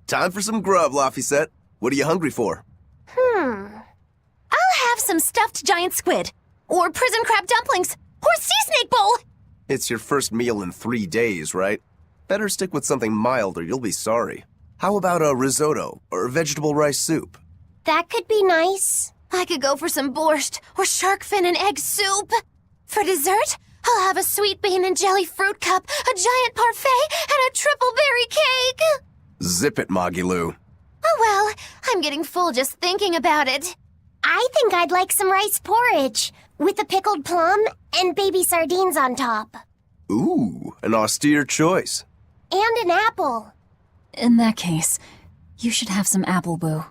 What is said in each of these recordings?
Time for some grub, Laphicet. What are you hungry for? I'll have some stuffed giant squid, or prison crab dumplings, or sea snake bowl. It's your first meal in 3 days, right? Better stick with something mild or you'll be sorry. How about a risotto or vegetable rice soup? That could be nice. I could go for some borscht or shark fin and egg soup. For dessert, I'll have a sweet bean and jelly fruit cup, a giant parfait, and a triple berry cake. Zip it, Magilou. Oh well, I'm getting full just thinking about it. I think I'd like some rice porridge, with a pickled plum and baby sardines on top. Ooh, an austere choice. And an apple. In that case, you should have some apple boo.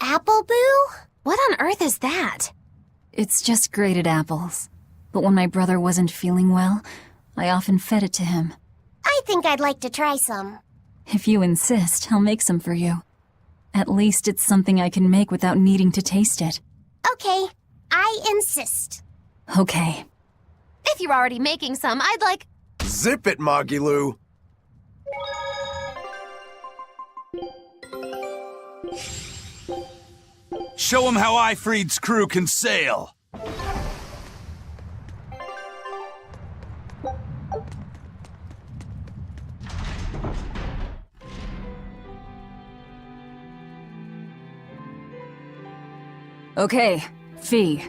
Apple boo? What on earth is that? It's just grated apples. But when my brother wasn't feeling well, I often fed it to him. I think I'd like to try some. If you insist, I'll make some for you. At least it's something I can make without needing to taste it. Okay, I insist. Okay. If you're already making some, I'd like... Zip it, Magilou. Show 'em how Ifried's crew can sail! Okay, Fee.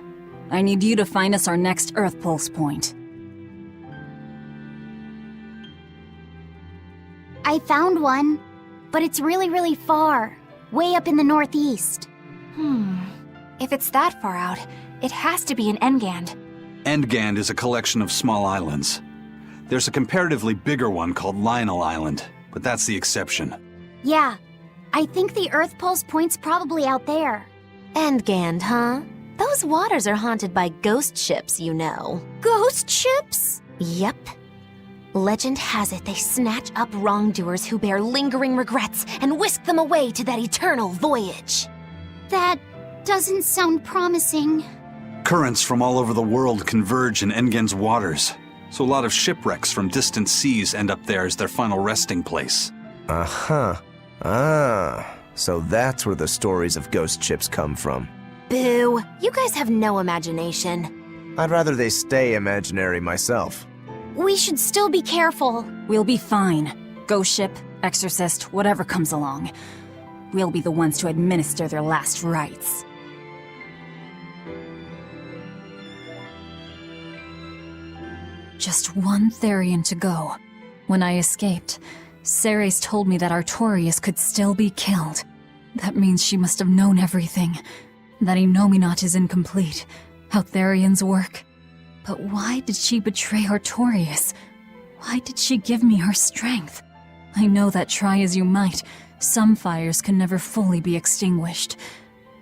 I need you to find us our next Earth Pulse point. I found one, but it's really far. Way up in the northeast. If it's that far out, it has to be in Engand. Endgand is a collection of small islands. There's a comparatively bigger one called Lionel Island, but that's the exception. Yeah, I think the Earth Pulse point's probably out there. Endgand, huh? Those waters are haunted by ghost ships, you know. Ghost ships? Yep. Legend has it they snatch up wrongdoers who bear lingering regrets and whisk them away to that eternal voyage. That doesn't sound promising. Currents from all over the world converge in Engand's waters, so a lot of shipwrecks from distant seas end up there as their final resting place. Uh-huh. Ah, so that's where the stories of ghost ships come from. Boo, you guys have no imagination. I'd rather they stay imaginary myself. We should still be careful. We'll be fine. Ghost ship, exorcist, whatever comes along. We'll be the ones to administer their last rites. Just one Therian to go. When I escaped, Ceres told me that Artorius could still be killed. That means she must have known everything. That Innominat is incomplete. How Therians work. But why did she betray Artorius? Why did she give me her strength? I know that try as you might, some fires can never fully be extinguished.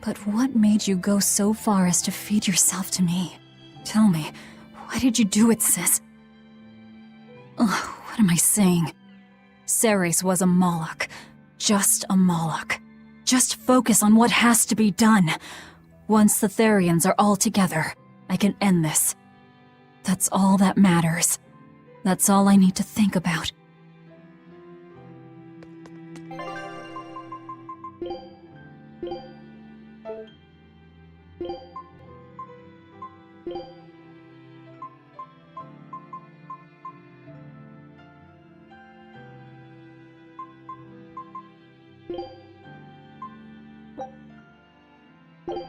But what made you go so far as to feed yourself to me? Tell me, why did you do it, sis? Ugh, what am I saying? Ceres was a Moloch. Just a Moloch. Just focus on what has to be done. Once the Therians are all together, I can end this. That's all that matters. That's all I need to think about.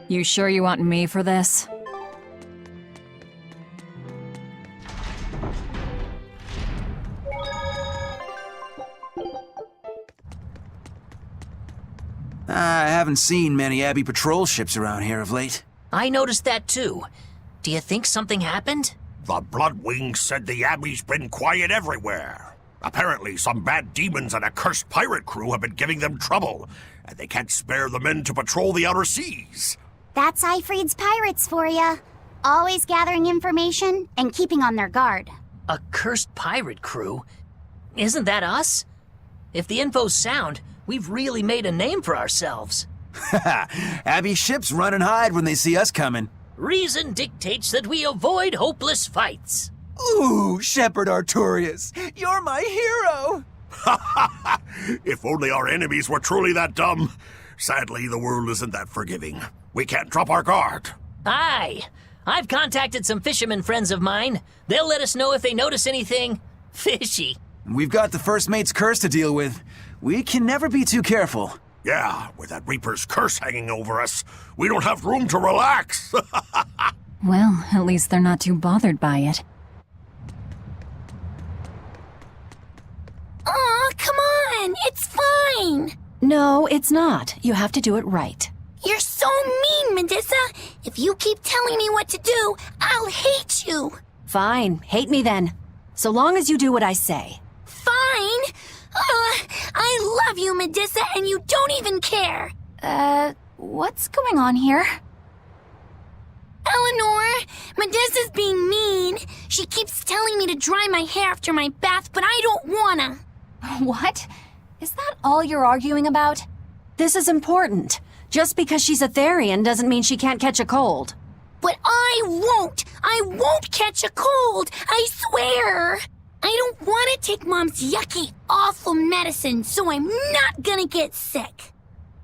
You sure you want me for this? I haven't seen many Abbey patrol ships around here of late. I noticed that too. Do you think something happened? The Bloodwings said the Abbey's been quiet everywhere. Apparently, some bad demons and a cursed pirate crew have been giving them trouble, and they can't spare the men to patrol the outer seas. That's Ifried's pirates for ya. Always gathering information and keeping on their guard. A cursed pirate crew? Isn't that us? If the info's sound, we've really made a name for ourselves. Abbey ships run and hide when they see us coming. Reason dictates that we avoid hopeless fights. Ooh, Shepard Artorius, you're my hero! If only our enemies were truly that dumb. Sadly, the world isn't that forgiving. We can't drop our guard. Aye. I've contacted some fishermen friends of mine. They'll let us know if they notice anything fishy. We've got the First Mate's curse to deal with. We can never be too careful. Yeah, with that Reaper's curse hanging over us, we don't have room to relax. Well, at least they're not too bothered by it. Aw, come on! It's fine! No, it's not. You have to do it right. You're so mean, Medusa! If you keep telling me what to do, I'll hate you! Fine, hate me then. So long as you do what I say. Fine! I love you, Medusa, and you don't even care! What's going on here? Eleanor, Medusa's being mean. She keeps telling me to dry my hair after my bath, but I don't wanna. What? Is that all you're arguing about? This is important. Just because she's a Therian doesn't mean she can't catch a cold. But I won't! I won't catch a cold! I swear! I don't want to take Mom's yucky, awful medicine, so I'm not gonna get sick.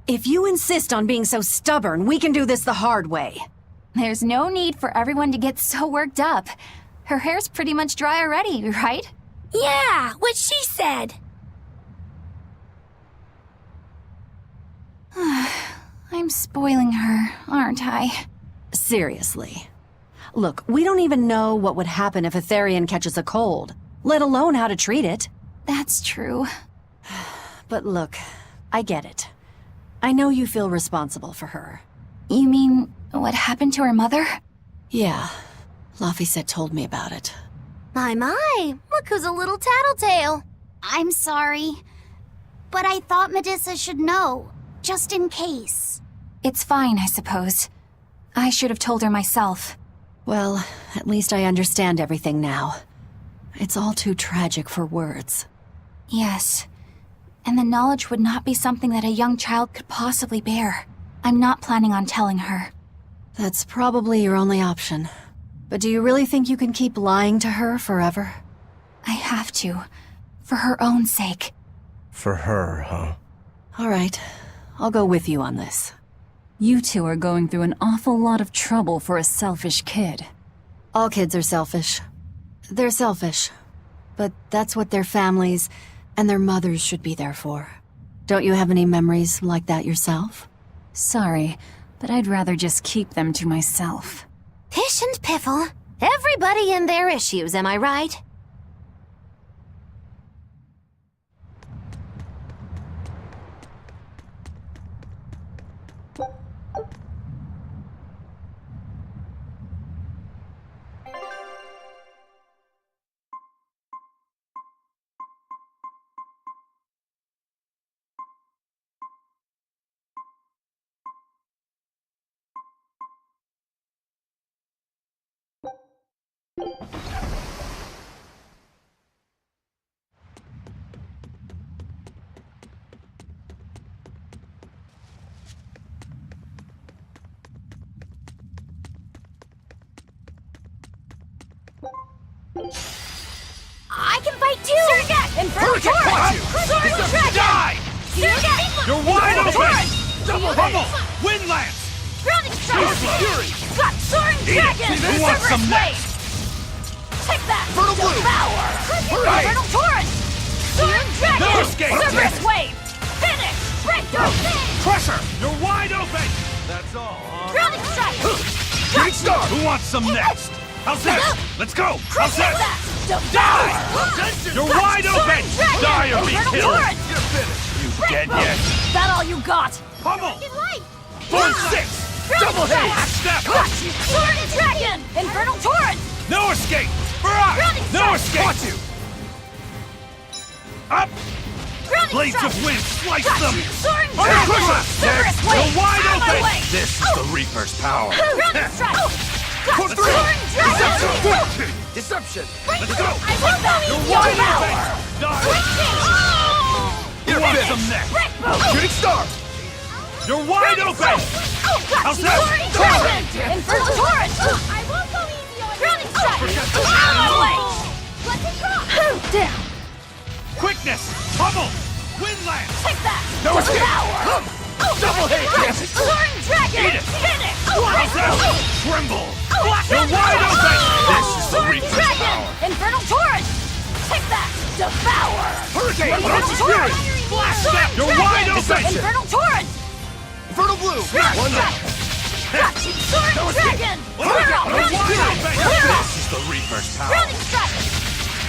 If you insist on being so stubborn, we can do this the hard way. There's no need for everyone to get so worked up. Her hair's pretty much dry already, right? Yeah, what she said. I'm spoiling her, aren't I? Seriously. Look, we don't even know what would happen if a Therian catches a cold, let alone how to treat it. That's true. But look, I get it. I know you feel responsible for her. You mean what happened to her mother? Yeah, Laphicet told me about it. My, look who's a little tattletale. I'm sorry, but I thought Medusa should know, just in case. It's fine, I suppose. I should have told her myself. Well, at least I understand everything now. It's all too tragic for words. Yes. And the knowledge would not be something that a young child could possibly bear. I'm not planning on telling her. That's probably your only option. But do you really think you can keep lying to her forever? I have to. For her own sake. For her, huh? All right. I'll go with you on this. You two are going through an awful lot of trouble for a selfish kid. All kids are selfish. They're selfish. But that's what their families and their mothers should be there for. Don't you have any memories like that yourself? Sorry, but I'd rather just keep them to myself. Pish and piffle. Everybody and their issues, am I right? I can fight too! Surgat! Infernal Torrent! Soaring Dragon! Die! Surgat! You're wide open! Double Pummel! Wind lance! Grounding Strike! Fury! Got Soaring Dragon! Who wants some Cerberus next? Wave! Take that! Infernal Blue! Devour! Hurry! Infernal Torrent! Soaring Dragon! No escape! Cerberus Wave! Finish! Break your thing! Crusher! You're wide open! That's all, huh? Grounding Strike! Great start! Who wants some next? How's this? Let's go! How's Take this? that! Die! You're wide open! Dragon! Die or be Infernal killed! Torrent! You're finished! You Break dead both. yet? That all you got? Pummel! Light! Burn 6! Double hit! Snap! Soaring Dragon! Infernal Torrent! No escape! Barrage! Grounding No strike. escape! Caught you! Up! Grounding Blades strike. of wind, slice them! Soaring Hurry, Dragon! Crusher! Cerberus Wave! You're wide Out of my open! way. This is the Reaper's power! Grounding Strike! Put through! Soaring Dragon! Deception! Let's go! I will go You're eat wide your open! power! Die! Switching! You want some next? Break both! Shooting star! You're wide open! How's that? Soaring Dragon! Infernal Torrent! I won't go easy on Grounding Strike! Out of my way! Let's it drop! Down! Quickness! Pummel! Windland! Take that! No escape! Devour! Double hit! Soaring dragon! Eat it! Finish! How's that? Tremble! You're wide open! This is the Soaring Reaper's dragon! power! Infernal torrent! Take that! Devour! Hurricane! Infernal Launch torrent! Spirit! Blast Soaring step! You're dragon! wide open! Infernal torrent! Infernal Blue! Grounding strike! Gotcha! Soaring dragon! Clear out! Grounding strike! Clear out! This is the Reaper's power! Grounding strike!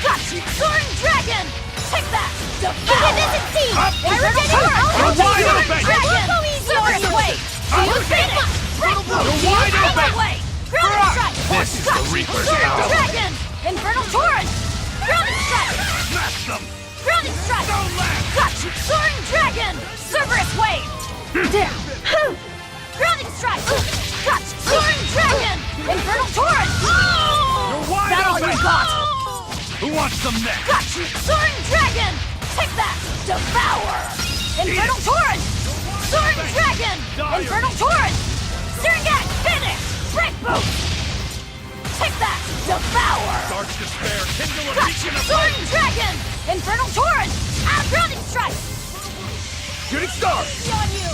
Gotcha! Soaring dragon! Take that! Devour! Infernal torrent! You're wide open! Dragon! Silver's way! You finish! You're wide open! Grounding strike! This is the Reaper's Soaring power! dragon! Infernal torrent! Grounding strike! Smash them! Grounding strike! Don't laugh! Gotcha! Soaring dragon! Cerberus wave! Down! Grounding strike! Gotcha! Soaring dragon! Infernal torrent! You're wide That all open! you got? Who wants some next? Gotcha! Soaring dragon! Take that! Devour! Infernal torrent! Soaring dragon! Infernal torrent! Searing axe! Finish! Break boot! Take that! Devour! Dark despair, kindle a Gotcha! beacon of Soaring light! dragon! Infernal torrent! Grounding strike! Shooting star! On you!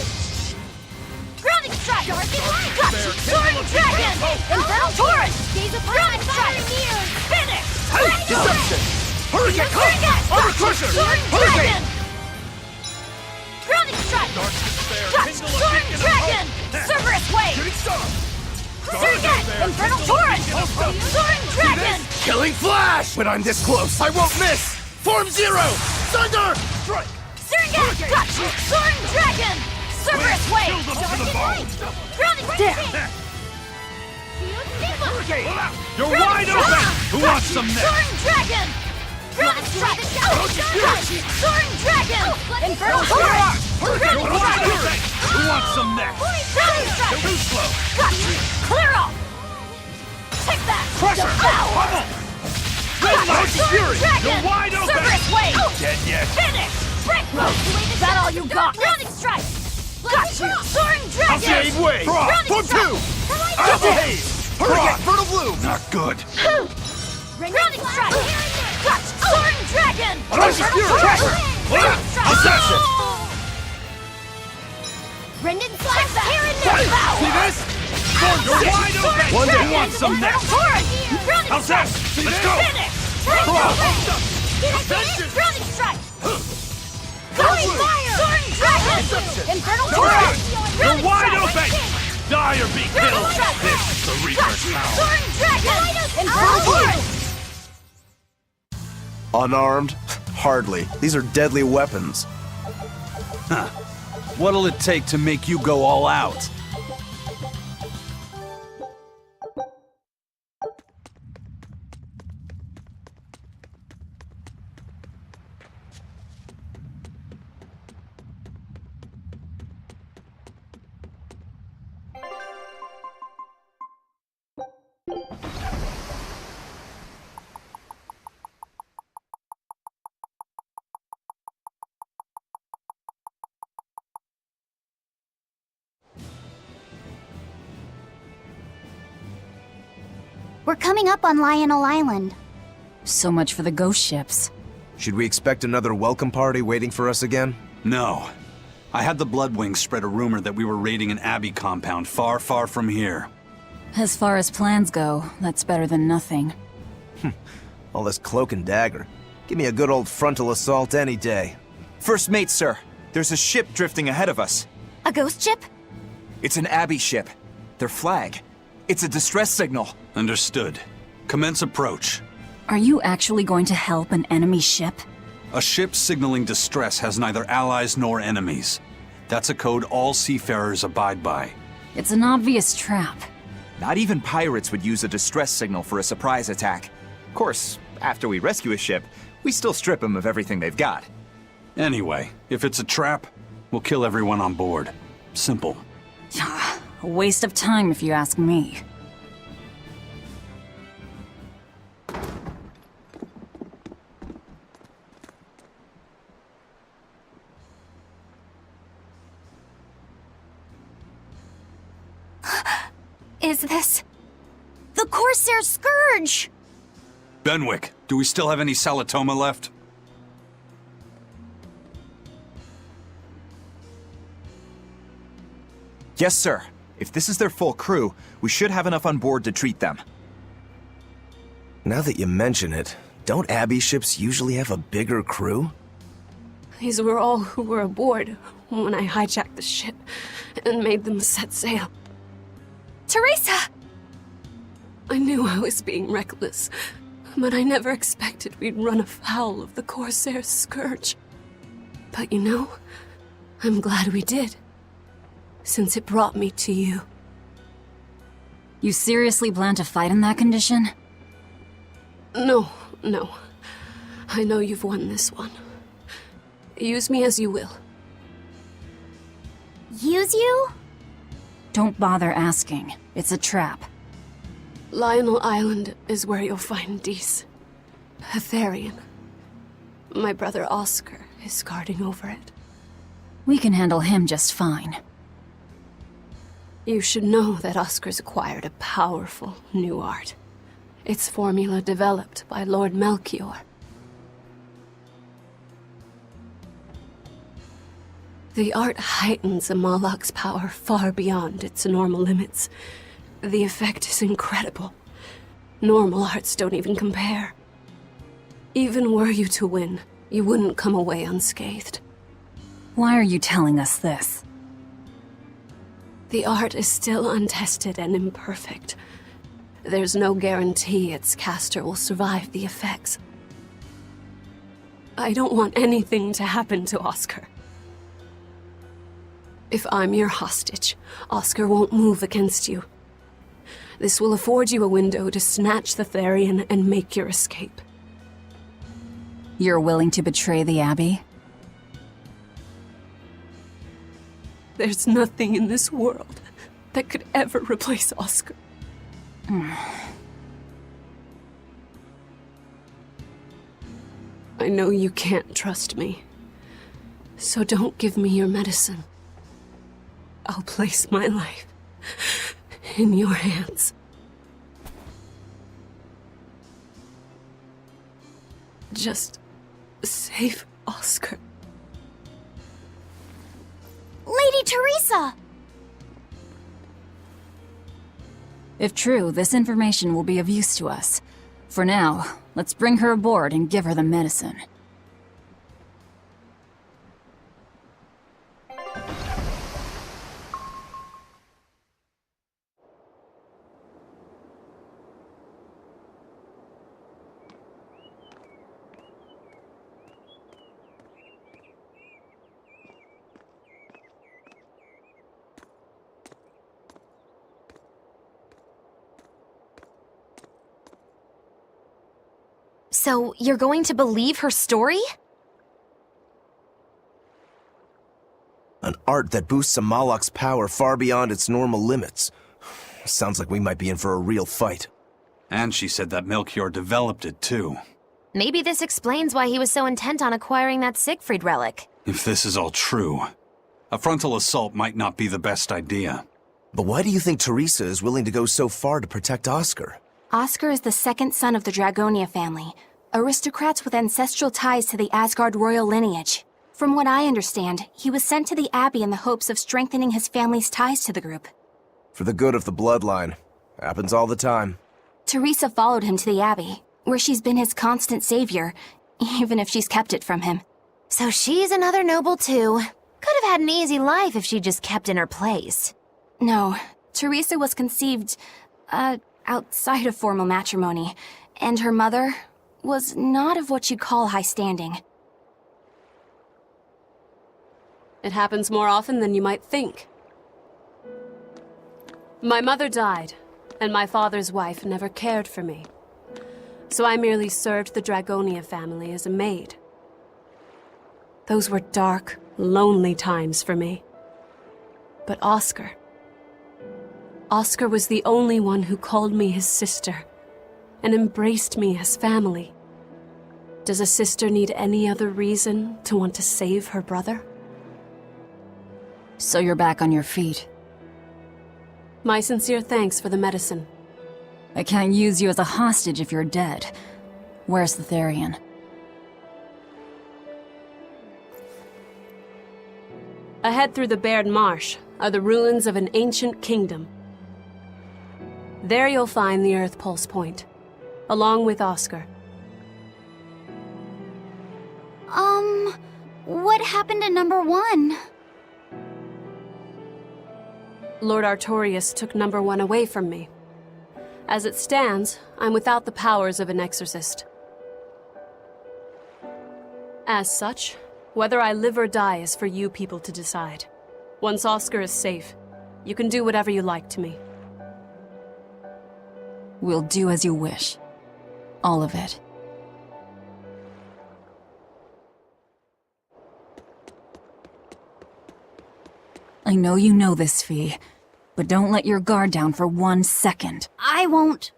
Grounding strike! Gotcha! Soaring dragon! Infernal torrent! Grounding strike! Finish! Deception! Hurricane! Searing axe! Armor crusher! Soaring Hurricane! dragon! Grounding strike! Dark despair, Gotcha! kindle a Soaring beacon of dragon! hope! Cerberus wave! Shooting star! Searing axe! Infernal torrent! Soaring dragon! Killing Flash! When I'm this close, I won't miss! Form Zero! Thunder! Strike! Searing axe! Gotcha! Soaring dragon! Cerberus wave! Kill them to the bone! Grounding down! Hurricane! You're wide open! Who wants some next? Soaring dragon! Grounding strike! Gotcha! Soaring dragon! Infernal torrent! You're Grounding wide strike! open! Who wants some next? Grounding strike! Too slow! Gotcha! Clear off! Take that! Crusher! Devour! Pummel! Gotcha! Red Soaring Fury! dragon! You're wide open! Cerberus wave! Dead yet? Finish! Break boot! Is that all you got? Grounding strike! Gotcha! Soaring dragon! Shade wave! Grounding Form strike! 2! Double haze! Hurricane! Infernal Blue! Not good! Grounding strike! Gotcha! Soaring dragon! Artorius Infernal Fury! torrent! Crusher! Grounding strike! Assassin! Brendan slash Fight! See this? You're wide open! Who wants some next? How's that? Let's go! Finish! Attention! Grounding strike! Going fire! Soaring dragon! Infernal torrent! You're wide open! Die or be killed! strike! This is the Reaper's power! Soaring dragon! Infernal torrent! Unarmed? Hardly. These are deadly weapons. What'll it take to make you go all out? We're coming up on Lionel Island. So much for the ghost ships. Should we expect another welcome party waiting for us again? No. I had the Bloodwings spread a rumor that we were raiding an Abbey compound far, far from here. As far as plans go, that's better than nothing. All this cloak and dagger. Give me a good old frontal assault any day. First mate, sir. There's a ship drifting ahead of us. A ghost ship? It's an Abbey ship. Their flag. It's a distress signal. Understood. Commence approach. Are you actually going to help an enemy ship? A ship signaling distress has neither allies nor enemies. That's a code all seafarers abide by. It's an obvious trap. Not even pirates would use a distress signal for a surprise attack. Of course, after we rescue a ship, we still strip them of everything they've got. Anyway, if it's a trap, we'll kill everyone on board. Simple. A waste of time if you ask me. Is this... the Corsair Scourge? Benwick, do we still have any Salatoma left? Yes, sir. If this is their full crew, we should have enough on board to treat them. Now that you mention it, don't Abbey ships usually have a bigger crew? These were all who were aboard when I hijacked the ship and made them set sail. Teresa! I knew I was being reckless, but I never expected we'd run afoul of the Corsair's scourge. But you know, I'm glad we did, since it brought me to you. You seriously plan to fight in that condition? No. I know you've won this one. Use me as you will. Use you? Don't bother asking. It's a trap. Lionel Island is where you'll find Dees. A Therian. My brother Oscar is guarding over it. We can handle him just fine. You should know that Oscar's acquired a powerful new art. Its formula developed by Lord Melchior. The art heightens a Moloch's power far beyond its normal limits. The effect is incredible. Normal arts don't even compare. Even were you to win, you wouldn't come away unscathed. Why are you telling us this? The art is still untested and imperfect. There's no guarantee its caster will survive the effects. I don't want anything to happen to Oscar. If I'm your hostage, Oscar won't move against you. This will afford you a window to snatch the Therian and make your escape. You're willing to betray the Abbey? There's nothing in this world that could ever replace Oscar. I know you can't trust me, so don't give me your medicine. I'll place my life in your hands. Just save Oscar. Lady Teresa! If true, this information will be of use to us. For now, let's bring her aboard and give her the medicine. So, you're going to believe her story? An art that boosts a Moloch's power far beyond its normal limits. Sounds like we might be in for a real fight. And she said that Melchior developed it, too. Maybe this explains why he was so intent on acquiring that Siegfried relic. If this is all true, a frontal assault might not be the best idea. But why do you think Teresa is willing to go so far to protect Oscar? Oscar is the second son of the Dragonia family, aristocrats with ancestral ties to the Asgard royal lineage. From what I understand, he was sent to the Abbey in the hopes of strengthening his family's ties to the group. For the good of the bloodline. Happens all the time. Teresa followed him to the Abbey, where she's been his constant savior, even if she's kept it from him. So she's another noble too. Could have had an easy life if she just kept in her place. No, Teresa was conceived, outside of formal matrimony, and her mother was not of what you'd call high standing. It happens more often than you might think. My mother died, and my father's wife never cared for me. So I merely served the Dragonia family as a maid. Those were dark, lonely times for me. But Oscar was the only one who called me his sister and embraced me as family. Does a sister need any other reason to want to save her brother? So you're back on your feet. My sincere thanks for the medicine. I can't use you as a hostage if you're dead. Where's the Therian? Ahead through the Baird Marsh, are the ruins of an ancient kingdom. There you'll find the Earth Pulse Point, along with Oscar. What happened to number 1? Lord Artorius took number 1 away from me. As it stands, I'm without the powers of an exorcist. As such, whether I live or die is for you people to decide. Once Oscar is safe, you can do whatever you like to me. We'll do as you wish. All of it. I know you know this, Fee, but don't let your guard down for 1 second. I won't.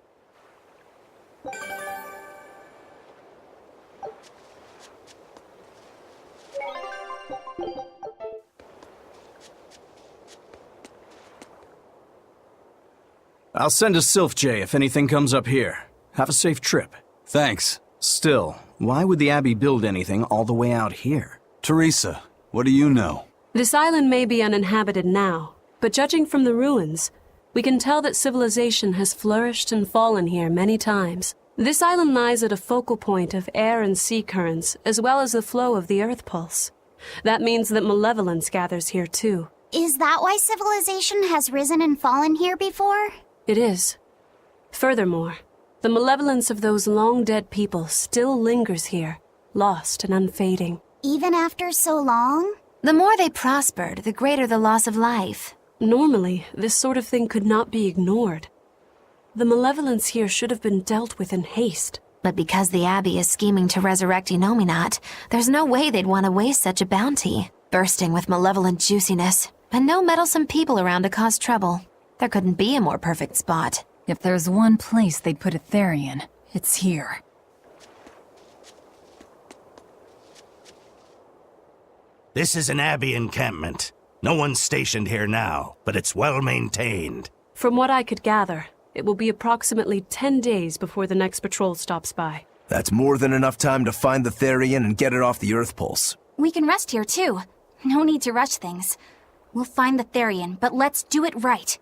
I'll send a Sylph J if anything comes up here. Have a safe trip. Thanks. Still, why would the Abbey build anything all the way out here? Teresa, what do you know? This island may be uninhabited now, but judging from the ruins, we can tell that civilization has flourished and fallen here many times. This island lies at a focal point of air and sea currents, as well as the flow of the Earth Pulse. That means that malevolence gathers here too. Is that why civilization has risen and fallen here before? It is. Furthermore, the malevolence of those long-dead people still lingers here, lost and unfading. Even after so long? The more they prospered, the greater the loss of life. Normally, this sort of thing could not be ignored. The malevolence here should have been dealt with in haste. But because the Abbey is scheming to resurrect Enominat, there's no way they'd want to waste such a bounty. Bursting with malevolent juiciness, and no meddlesome people around to cause trouble. There couldn't be a more perfect spot. If there's one place they'd put a Therian, it's here. This is an Abbey encampment. No one's stationed here now, but it's well maintained. From what I could gather, it will be approximately 10 days before the next patrol stops by. That's more than enough time to find the Therian and get it off the Earth Pulse. We can rest here too. No need to rush things. We'll find the Therian, but let's do it right.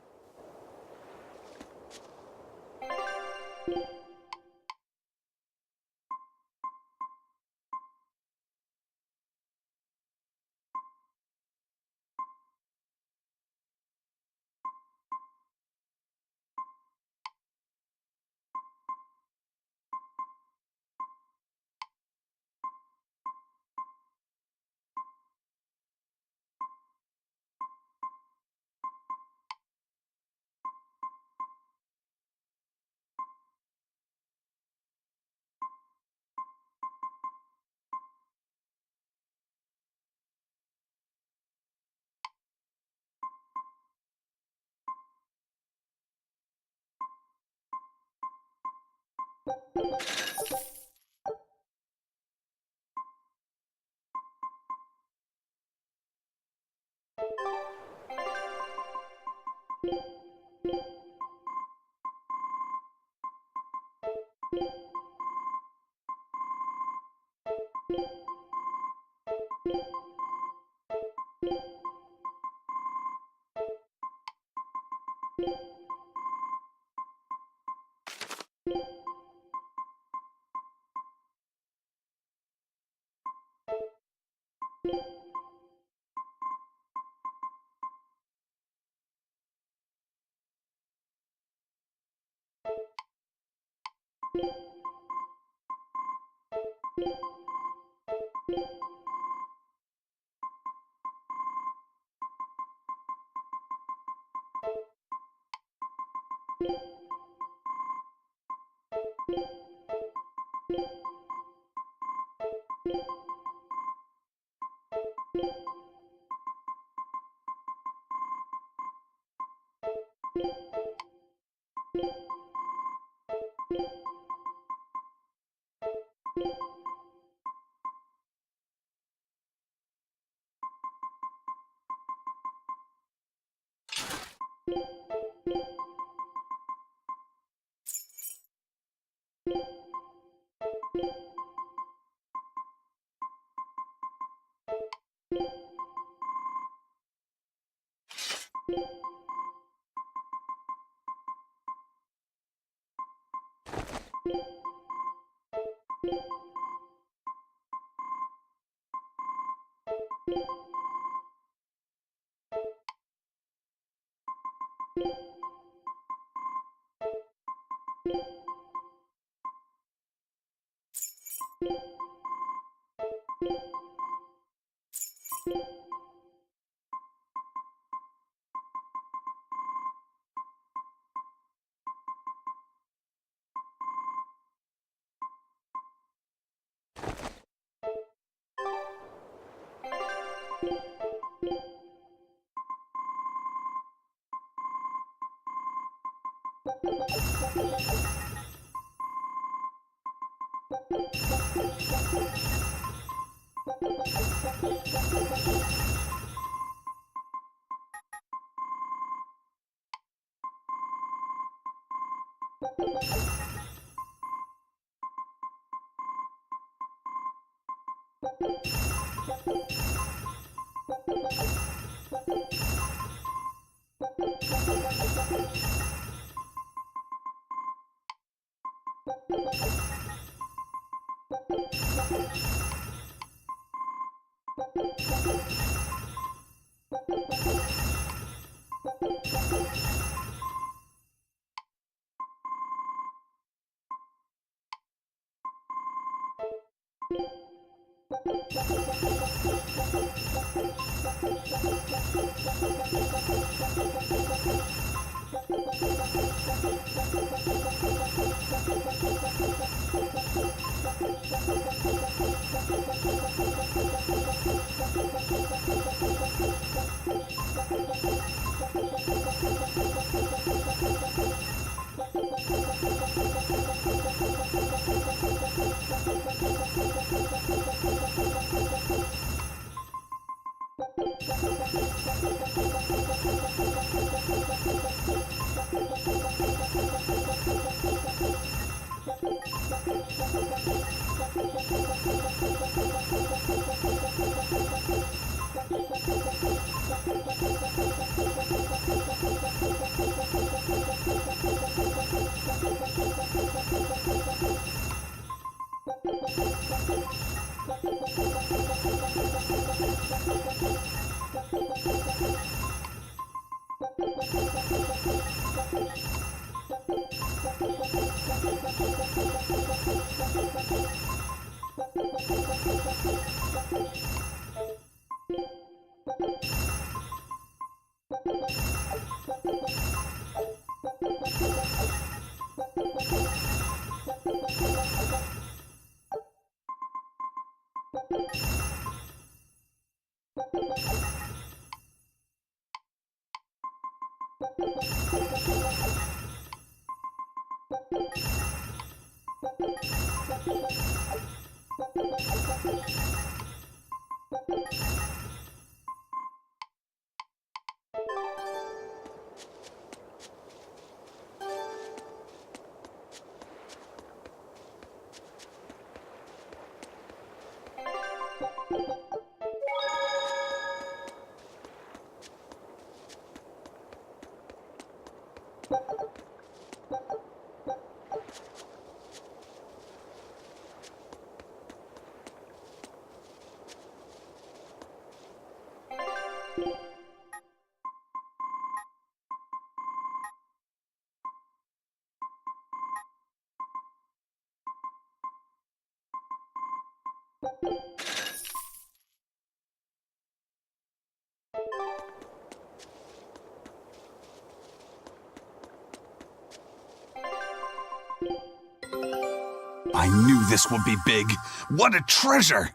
I knew this would be big. What a treasure!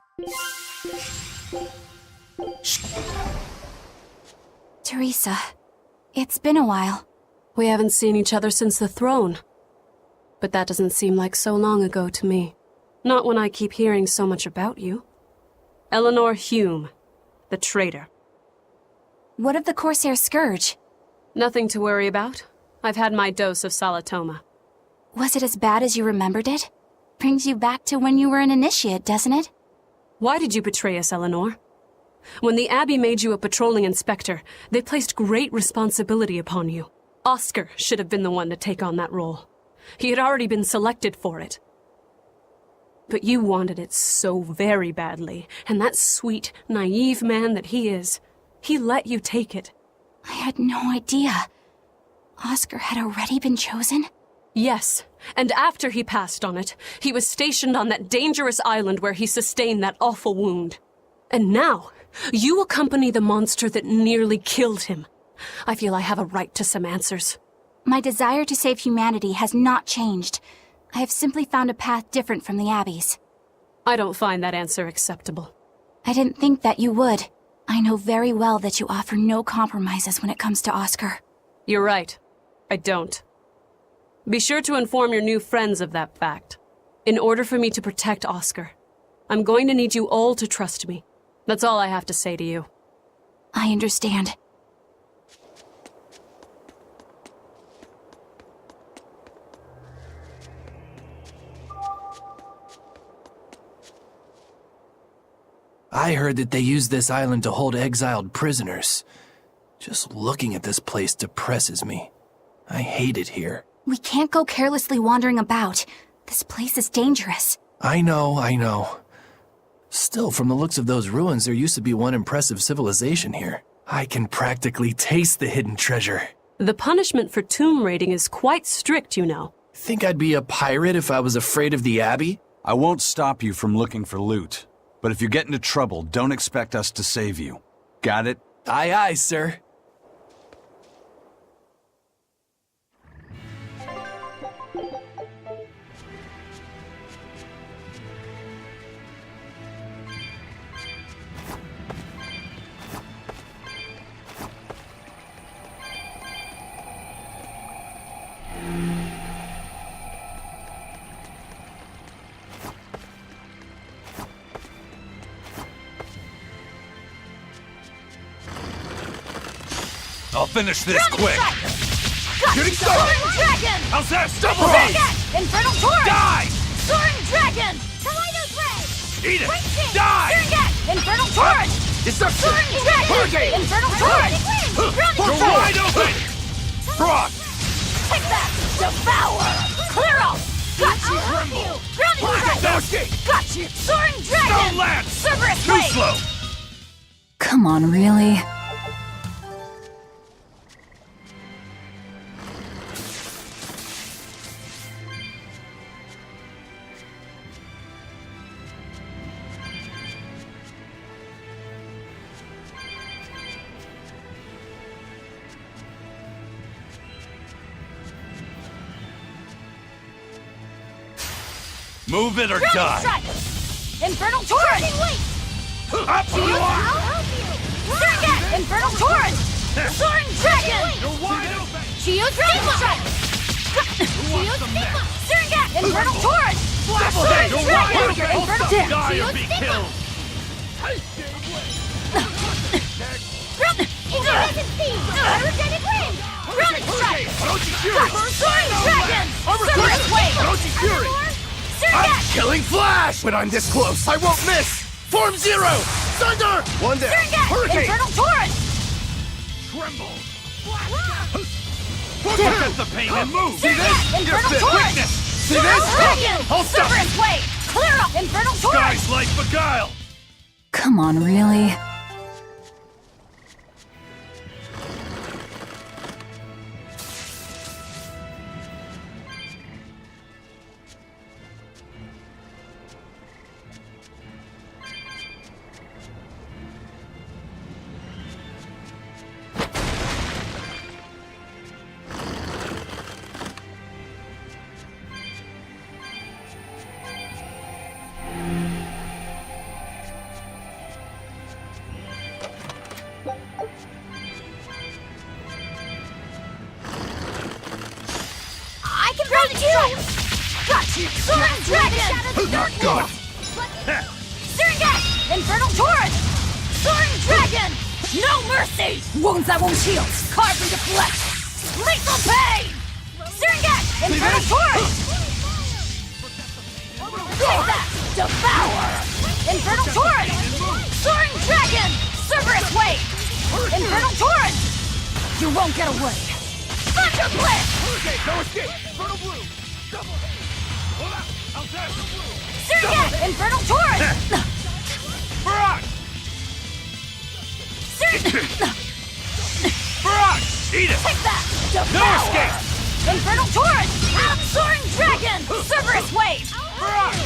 Teresa, it's been a while. We haven't seen each other since the throne. But that doesn't seem like so long ago to me. Not when I keep hearing so much about you. Eleanor Hume, the traitor. What of the Corsair Scourge? Nothing to worry about. I've had my dose of Salatoma. Was it as bad as you remembered it? Brings you back to when you were an initiate, doesn't it? Why did you betray us, Eleanor? When the Abbey made you a patrolling inspector, they placed great responsibility upon you. Oscar should have been the one to take on that role. He had already been selected for it. But you wanted it so very badly, and that sweet, naive man that he is, he let you take it. I had no idea. Oscar had already been chosen? Yes, and after he passed on it, he was stationed on that dangerous island where he sustained that awful wound. And now, you accompany the monster that nearly killed him. I feel I have a right to some answers. My desire to save humanity has not changed. I have simply found a path different from the Abbey's. I don't find that answer acceptable. I didn't think that you would. I know very well that you offer no compromises when it comes to Oscar. You're right. I don't. Be sure to inform your new friends of that fact. In order for me to protect Oscar, I'm going to need you all to trust me. That's all I have to say to you. I understand. I heard that they use this island to hold exiled prisoners. Just looking at this place depresses me. I hate it here. We can't go carelessly wandering about. This place is dangerous. I know. Still, from the looks of those ruins, there used to be one impressive civilization here. I can practically taste the hidden treasure. The punishment for tomb raiding is quite strict, you know. Think I'd be a pirate if I was afraid of the Abbey? I won't stop you from looking for loot. But if you get into trouble, don't expect us to save you. Got it? Aye, aye, sir. I'll finish this quick. Shooting star! Soaring dragon! How's that? Double hit! Infernal torrent! Die! Soaring dragon! Kaleido blade! Eat it! Wing-King! Die! Infernal torrent! Deception! Soaring dragon! Hurricane! Infernal torrent! Grounding You're strike! wide open! Frost! Take that! Devour! Clear out! Got you! Grounding strike! Got you! Soaring dragon! Stone lance! Cerberus Too blade! slow! Come on, really? Move it or Grounding die! strike! Infernal torrent! Up you are! Surrogate! Infernal torrent! Soaring dragon! You're wide open! Chio's Stigma! Chio's Stigma! Surrogate! Infernal torrent! Double hit! You're wide open! Infernal Die or Chio's be Stigma! killed! Independent Steam! Energetic wind! Grounding strike! Soaring dragon! Cerberus blade! Surrogate! Killing flash! When I'm this close, I won't miss! Form zero! Thunder! One down. Surrogate! Hurricane! Infernal torrent! Tremble! Forget the pain and move! See this? Surrogate! Infernal torrent! See this? Dragon! I'll stop! Cerberus blade! Clear up! Infernal torrent! Guys like beguile! Come on, really? I can ground you! Got you! Soaring dragon! Not good! Surrogate! Infernal torrent! Soaring dragon! No mercy! Wounds that won't heal! Carved into flesh! Lethal pain! Surrogate! Infernal torrent! Take that! Devour! Infernal torrent! Soaring dragon! You won't get away! Thunder Blitz! Okay, no escape! Infernal Blue! Double haze! Hold up! I'll dash the blue! Surget! Infernal Torrent! Barrage! Barrage! Eat it! Take that! Devour! No escape! Infernal Torrent! Soaring Dragon! Cerberus Wave! Barrage!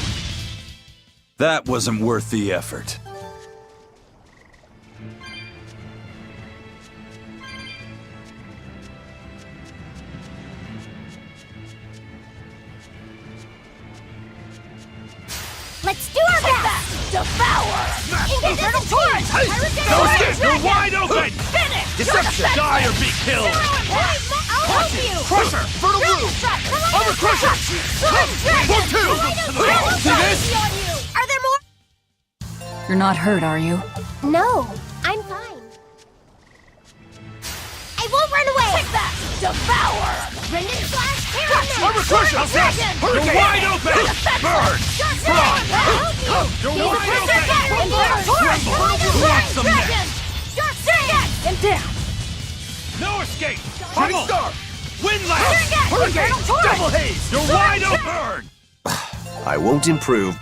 That wasn't worth the effort. Let's do our best! Devour! Infernal Torrent! No escape! You're wide open! Finish! Deception! Die or be killed! I'll help you! Crusher! Infernal Blue! Armor Crusher! One, two! See this? Are there more? You're not hurt, are you? No, I'm fine. I won't run away! Take that! Devour! Rending Slash! Tyranny! Armor Crusher! You're wide open! Burn! You're wide open! Who wants some next? And down! No escape! Shooting Star! Windlass! Hurricane! Double haze! You're wide open! I won't improve.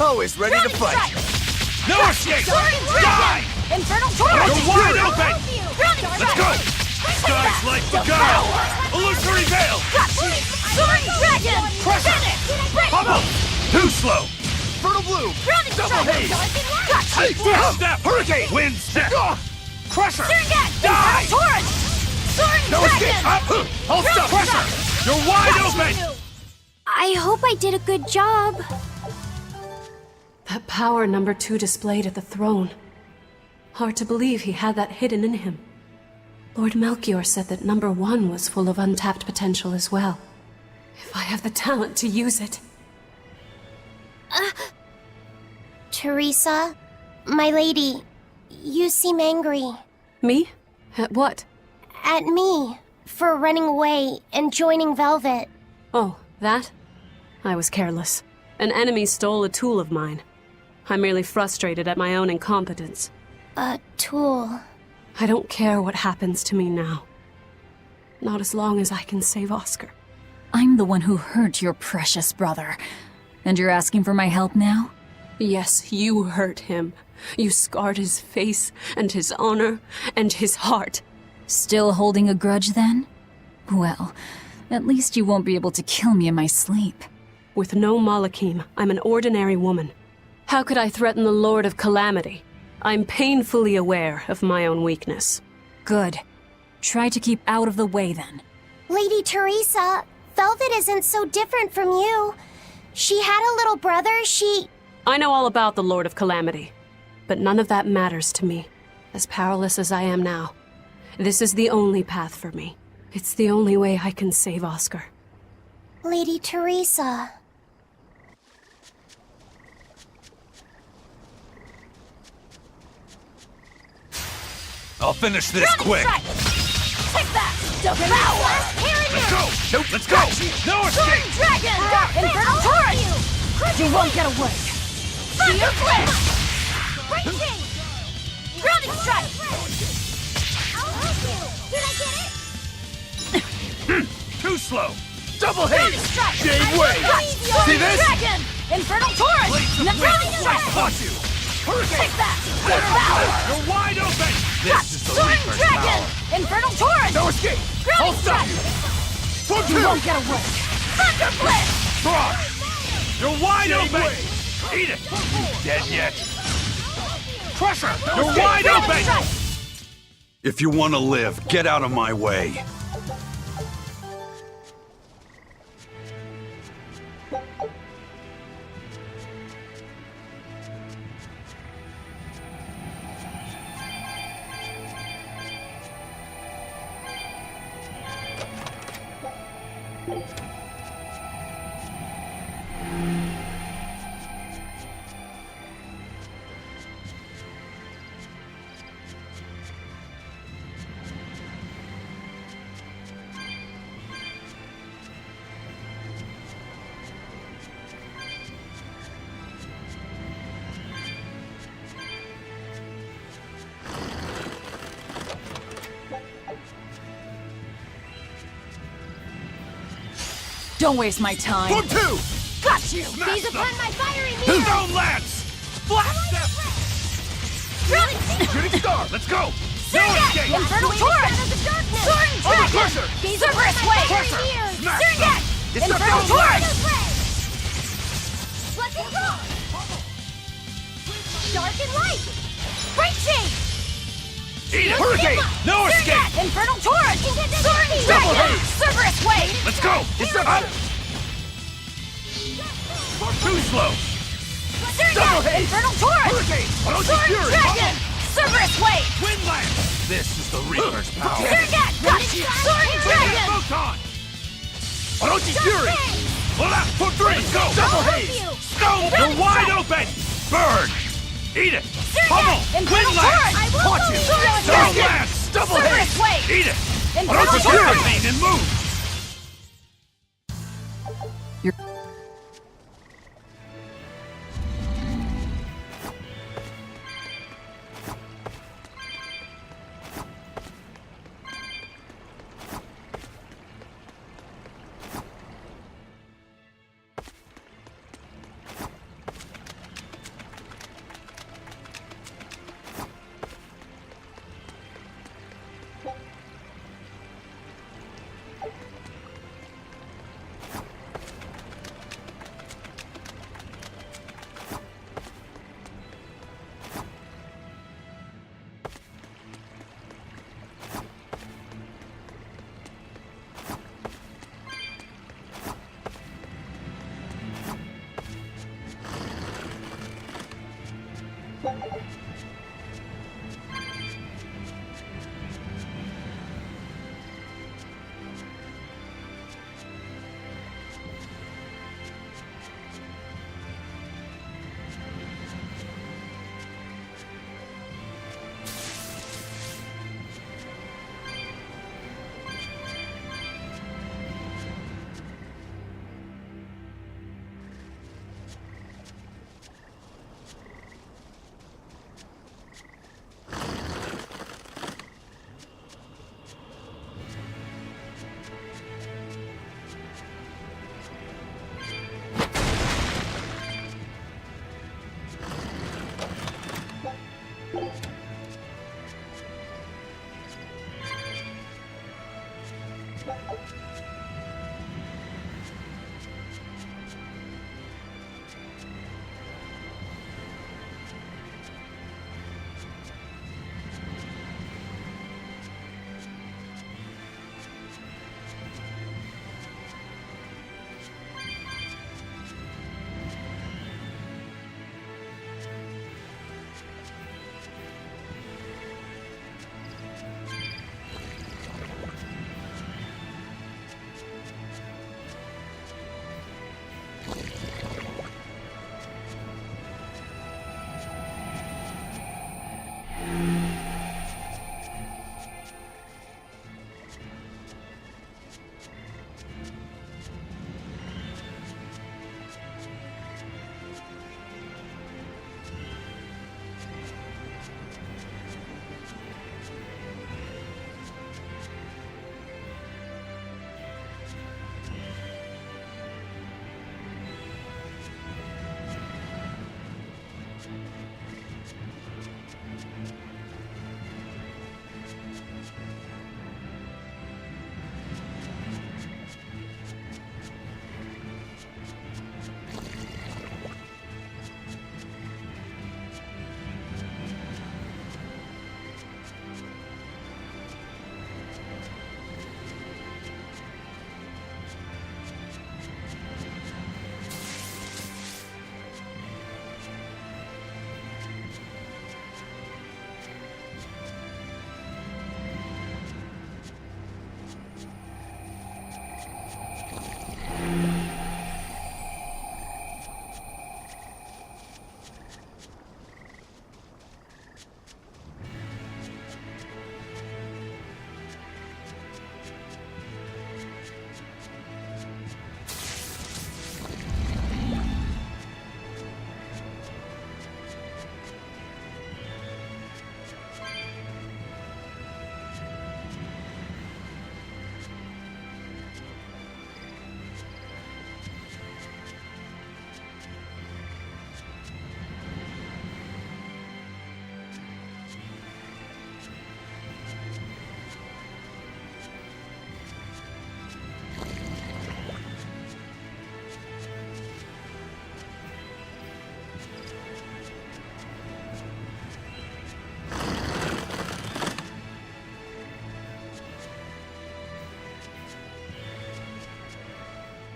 Always ready to fight. No escape! Die! Infernal Torrent! You're wide open! Let's go! Skies like beguile! Illusory veil! Soaring Dragon! Finish! Bubble! Too slow! Infernal Blue! Double haze! Snap! Hurricane! Wind step! Crusher! Die! Torrent! Soaring No escape! Dragon! Hold still! Crusher! You're wide open! I hope I did a good job. That power number 2 displayed at the throne. Hard to believe he had that hidden in him. Lord Melchior said that number 1 was full of untapped potential as well. If I have the talent to use it. Teresa, my lady, you seem angry. Me? At what? At me, for running away and joining Velvet. Oh, that? I was careless. An enemy stole a tool of mine. I'm merely frustrated at my own incompetence. A tool. I don't care what happens to me now. Not as long as I can save Oscar. I'm the one who hurt your precious brother. And you're asking for my help now? Yes, you hurt him. You scarred his face, and his honor, and his heart. Still holding a grudge then? Well, at least you won't be able to kill me in my sleep. With no Malachim, I'm an ordinary woman. How could I threaten the Lord of Calamity? I'm painfully aware of my own weakness. Good. Try to keep out of the way then. Lady Teresa, Velvet isn't so different from you. She had a little brother, I know all about the Lord of Calamity, but none of that matters to me. As powerless as I am now, this is the only path for me. It's the only way I can save Oscar. Lady Teresa. I'll finish this quick! Take that! Devour! Let's go! Nope, let's go! No escape! Dragon! Infernal Torrent! You won't get away! Thunder Blitz! Raging! Grounding Strike! I'll help you! Did I get it? Too slow! Double haze! Jade Way! See this? Dragon! Infernal Torrent! Caught you! Take that! You're wide open! This is the Soaring Reaper's Dragon! power. Infernal Torrent! No escape! Grounding I'll stop strike! you! For You two! won't get away! Thunder Blitz! Frost! You're wide Jade open! Way. Eat it! Dead yet? Crusher! You're escape. wide Grounding open! strike. If you want to live, get out of my way. Don't waste my time. For two! Got you! Smash Seize them. upon my fiery mirror! Stone Lance! Blast them! Drilling Seeker! Shooting Star! Let's go! No escape! Infernal Torrent! Soaring Dragon! Crusher! Cerberus Way! Crusher! Smash Syrinx! It's the Infernal Stone Torrent! Lance! Let's go! Dark and Light! Break Chain! Eat it! Hurricane! No escape! Infernal Torrent! Soaring Double Dragon! haze. Cerberus Way! Let's go! It's up! Too slow! Double Syrinx! haze. Infernal Torrent! Hurricane! Orochi Soaring Fury! Dragon! Cerberus Way! Wind Lance! This is the Reaper's power! Syrinx! Got you! Soaring Dragon! Photon! Orochi Fury! Hold up! For three! Let's go! Double haze! Stone! You're wide open! Burn! Eat it! Pummel! Infernal Wind Torrent! Lance! Caught you! Soaring Stone Dragon! Lance! Double Cerberus haze! Way! Eat it! Infernal Orochi Torrent! Fury! And move!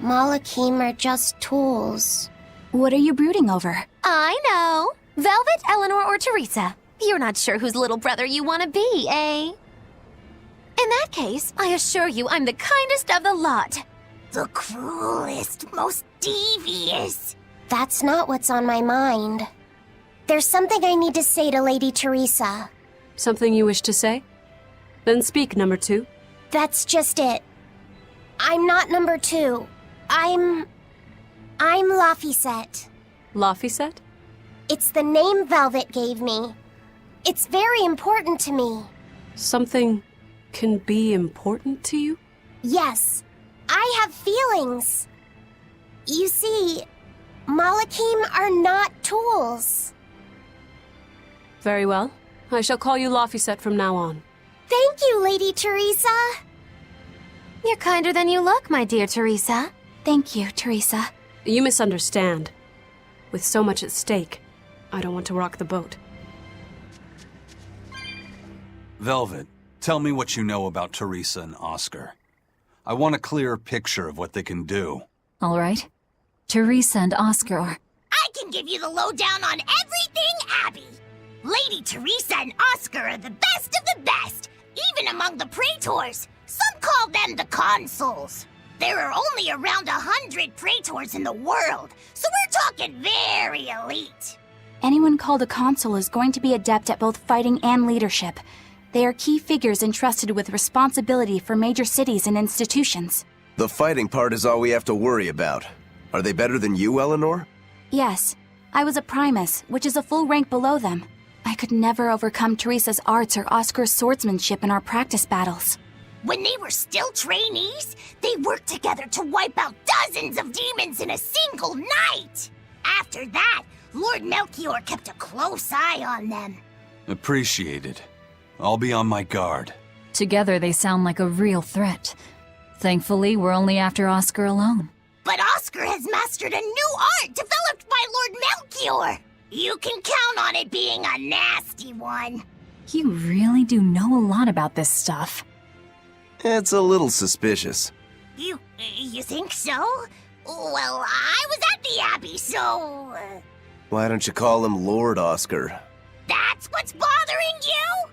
Malachim are just tools. What are you brooding over? I know. Velvet, Eleanor, or Teresa. You're not sure whose little brother you want to be, eh? In that case, I assure you I'm the kindest of the lot. The cruelest, most devious. That's not what's on my mind. There's something I need to say to Lady Teresa. Something you wish to say? Then speak, number 2. That's just it. I'm not number 2. I'm Laphicet. Laphicet? It's the name Velvet gave me. It's very important to me. Something can be important to you? Yes, I have feelings. You see, Malachim are not tools. Very well. I shall call you Laphicet from now on. Thank you, Lady Teresa. You're kinder than you look, my dear Teresa. Thank you, Teresa. You misunderstand. With so much at stake, I don't want to rock the boat. Velvet, tell me what you know about Teresa and Oscar. I want a clear picture of what they can do. All right. Teresa and Oscar are... I can give you the lowdown on everything Abby. Lady Teresa and Oscar are the best of the best, even among the praetors. Some call them the consuls. There are only around 100 praetors in the world, so we're talking very elite. Anyone called a consul is going to be adept at both fighting and leadership. They are key figures entrusted with responsibility for major cities and institutions. The fighting part is all we have to worry about. Are they better than you, Eleanor? Yes. I was a primus, which is a full rank below them. I could never overcome Teresa's arts or Oscar's swordsmanship in our practice battles. When they were still trainees, they worked together to wipe out dozens of demons in a single night. After that, Lord Melchior kept a close eye on them. Appreciated. I'll be on my guard. Together they sound like a real threat. Thankfully, we're only after Oscar alone. But Oscar has mastered a new art developed by Lord Melchior. You can count on it being a nasty one. You really do know a lot about this stuff. It's a little suspicious. You think so? Well, I was at the Abbey, so... Why don't you call him Lord Oscar? That's what's bothering you?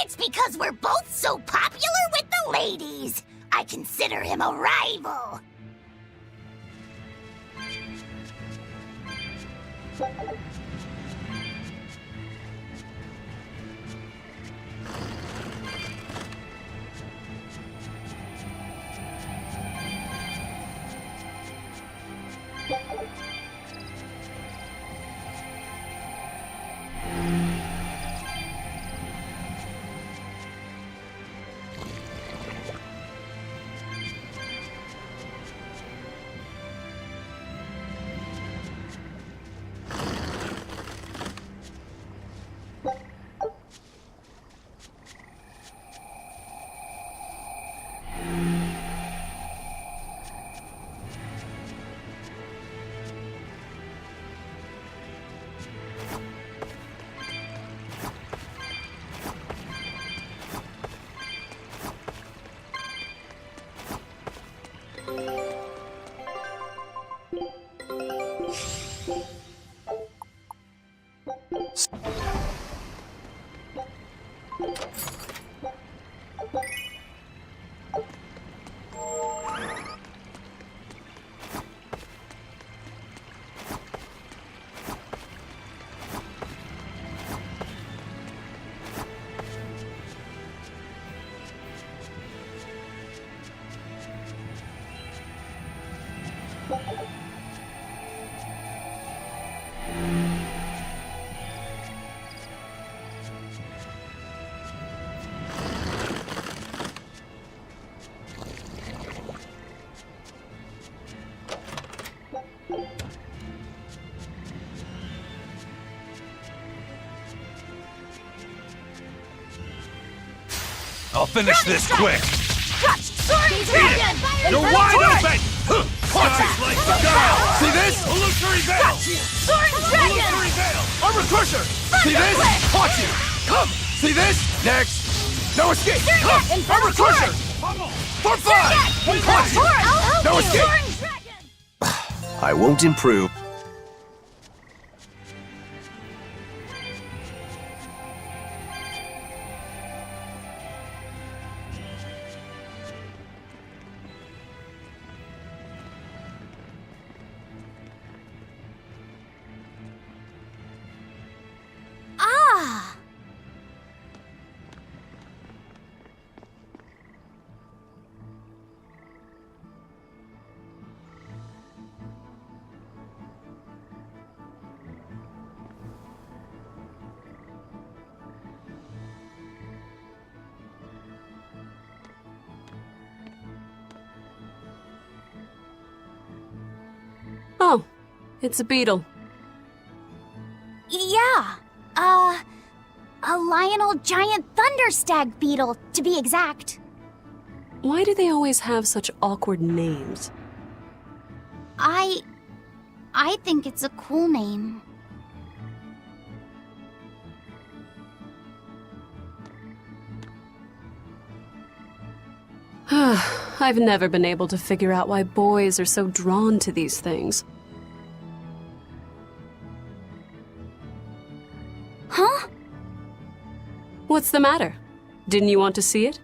It's because we're both so popular with the ladies. I consider him a rival. I'll finish this quick! Soaring dragon! You're wide open! Sky's like the dial! See this? Illusory veil! Soaring dragon! Illusory veil! Armor crusher! See this? Caught you! Come! See this? Next! No escape! Come! Armor crusher! For five! Caught you! No escape! I won't improve. Ah! Oh, it's a beetle. Yeah. A Lionel giant thunderstag beetle, to be exact. Why do they always have such awkward names? I think it's a cool name. I've never been able to figure out why boys are so drawn to these things. Huh? What's the matter? Didn't you want to see it?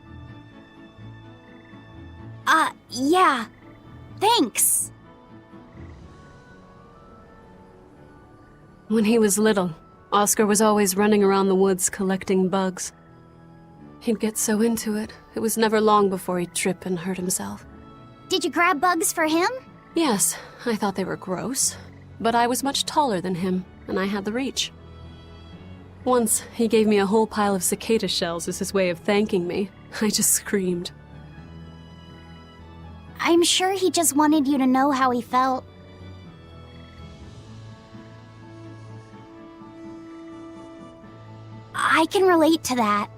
Yeah. Thanks. When he was little, Oscar was always running around the woods collecting bugs. He'd get so into it, it was never long before he'd trip and hurt himself. Did you grab bugs for him? Yes, I thought they were gross, but I was much taller than him, and I had the reach. Once, he gave me a whole pile of cicada shells as his way of thanking me. I just screamed. I'm sure he just wanted you to know how he felt. I can relate to that.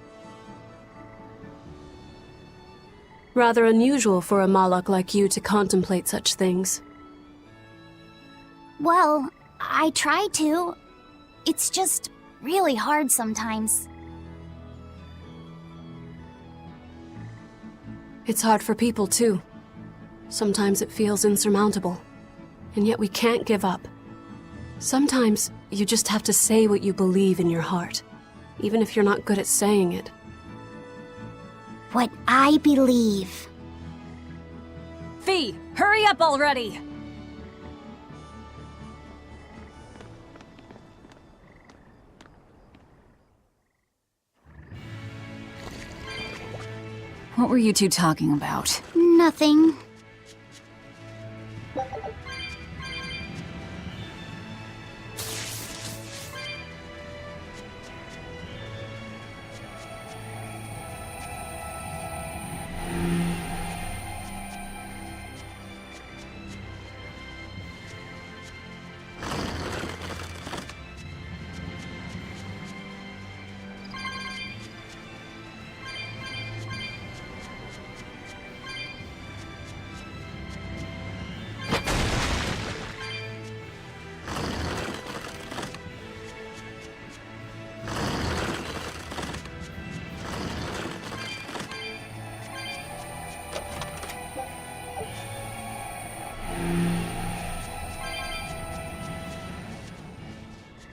Rather unusual for a Malak like you to contemplate such things. Well, I try to. It's just really hard sometimes. It's hard for people, too. Sometimes it feels insurmountable. And yet we can't give up. Sometimes you just have to say what you believe in your heart, even if you're not good at saying it. What I believe. Fee, hurry up already! What were you two talking about? Nothing.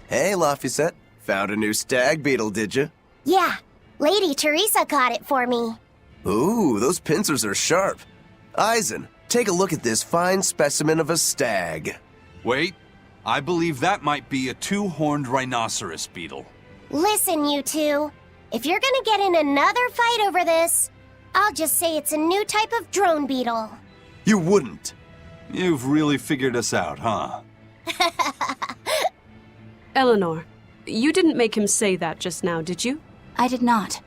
Hey, Laphicet. Found a new stag beetle, did you? Yeah, Lady Teresa caught it for me. Ooh, those pincers are sharp. Eisen, take a look at this fine specimen of a stag. Wait, I believe that might be a two-horned rhinoceros beetle. Listen, you two. If you're gonna get in another fight over this, I'll just say it's a new type of drone beetle. You wouldn't. You've really figured us out, huh? Eleanor, you didn't make him say that just now, did you? I did not.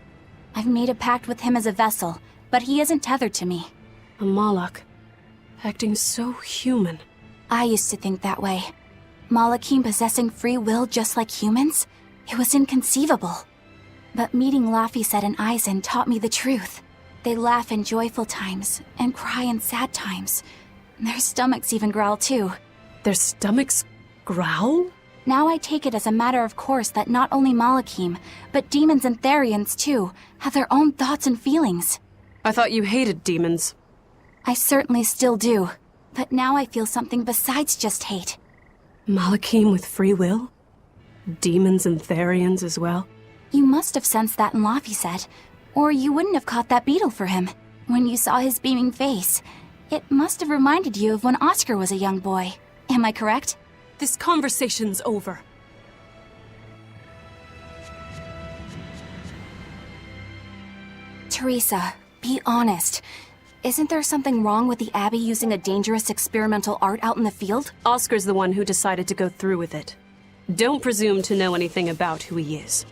I've made a pact with him as a vessel, but he isn't tethered to me. A Moloch. Acting so human. I used to think that way. Malachim possessing free will just like humans? It was inconceivable. But meeting Laphicet and Eisen taught me the truth. They laugh in joyful times and cry in sad times. Their stomachs even growl too. Their stomachs growl? Now I take it as a matter of course that not only Malachim, but demons and Therians too, have their own thoughts and feelings. I thought you hated demons. I certainly still do, but now I feel something besides just hate. Malachim with free will? Demons and Therians as well? You must have sensed that in Laphicet, or you wouldn't have caught that beetle for him. When you saw his beaming face, it must have reminded you of when Oscar was a young boy. Am I correct? This conversation's over. Teresa, be honest. Isn't there something wrong with the Abbey using a dangerous experimental art out in the field? Oscar's the one who decided to go through with it. Don't presume to know anything about who he is.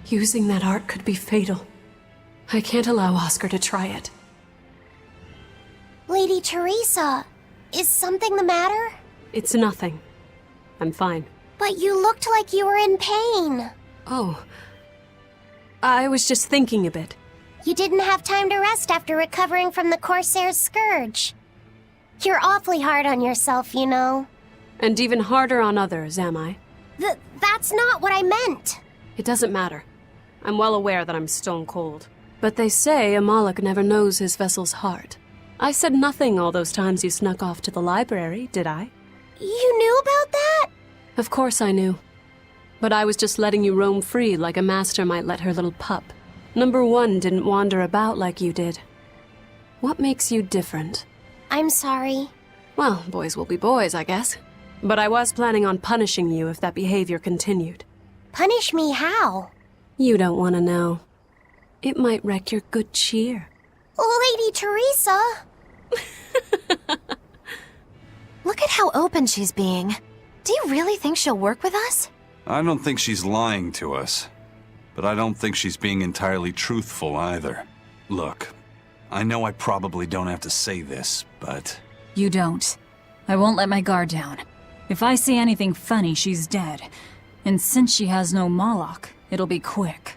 Using that art could be fatal. I can't allow Oscar to try it. Lady Teresa, is something the matter? It's nothing. I'm fine. But you looked like you were in pain. Oh. I was just thinking a bit. You didn't have time to rest after recovering from the Corsair's scourge. You're awfully hard on yourself, you know. And even harder on others, am I? That's not what I meant. It doesn't matter. I'm well aware that I'm stone cold. But they say a Moloch never knows his vessel's heart. I said nothing all those times you snuck off to the library, did I? You knew about that? Of course I knew. But I was just letting you roam free like a master might let her little pup. Number one didn't wander about like you did. What makes you different? I'm sorry. Well, boys will be boys, I guess. But I was planning on punishing you if that behavior continued. Punish me how? You don't want to know. It might wreck your good cheer. Lady Teresa! Look at how open she's being. Do you really think she'll work with us? I don't think she's lying to us. But I don't think she's being entirely truthful either. Look, I know I probably don't have to say this, but... You don't. I won't let my guard down. If I see anything funny, she's dead. And since she has no Moloch, it'll be quick.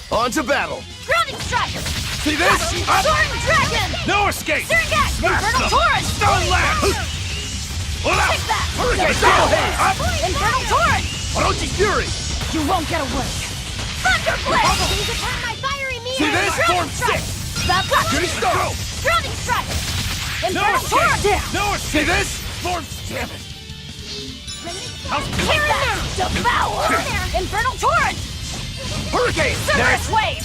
On to battle! Grounding strike! See this? Up! Soaring dragon! No escape! Searing gas! Smash Infernal them! torrent! Stun lance! Hold out! Take that! Hurricane! Go! Up! Infernal torrent! Orochi Fury! You won't get away! Thunder blade! These upon my fiery meter! See this? Storm Strike! 6! Back up! Goody Star! Grounding strike! No Infernal torrent! escape! No escape! See this? Storm... Damn it! Here now! Devour! Infernal torrent! Hurricane! Cerberus wave!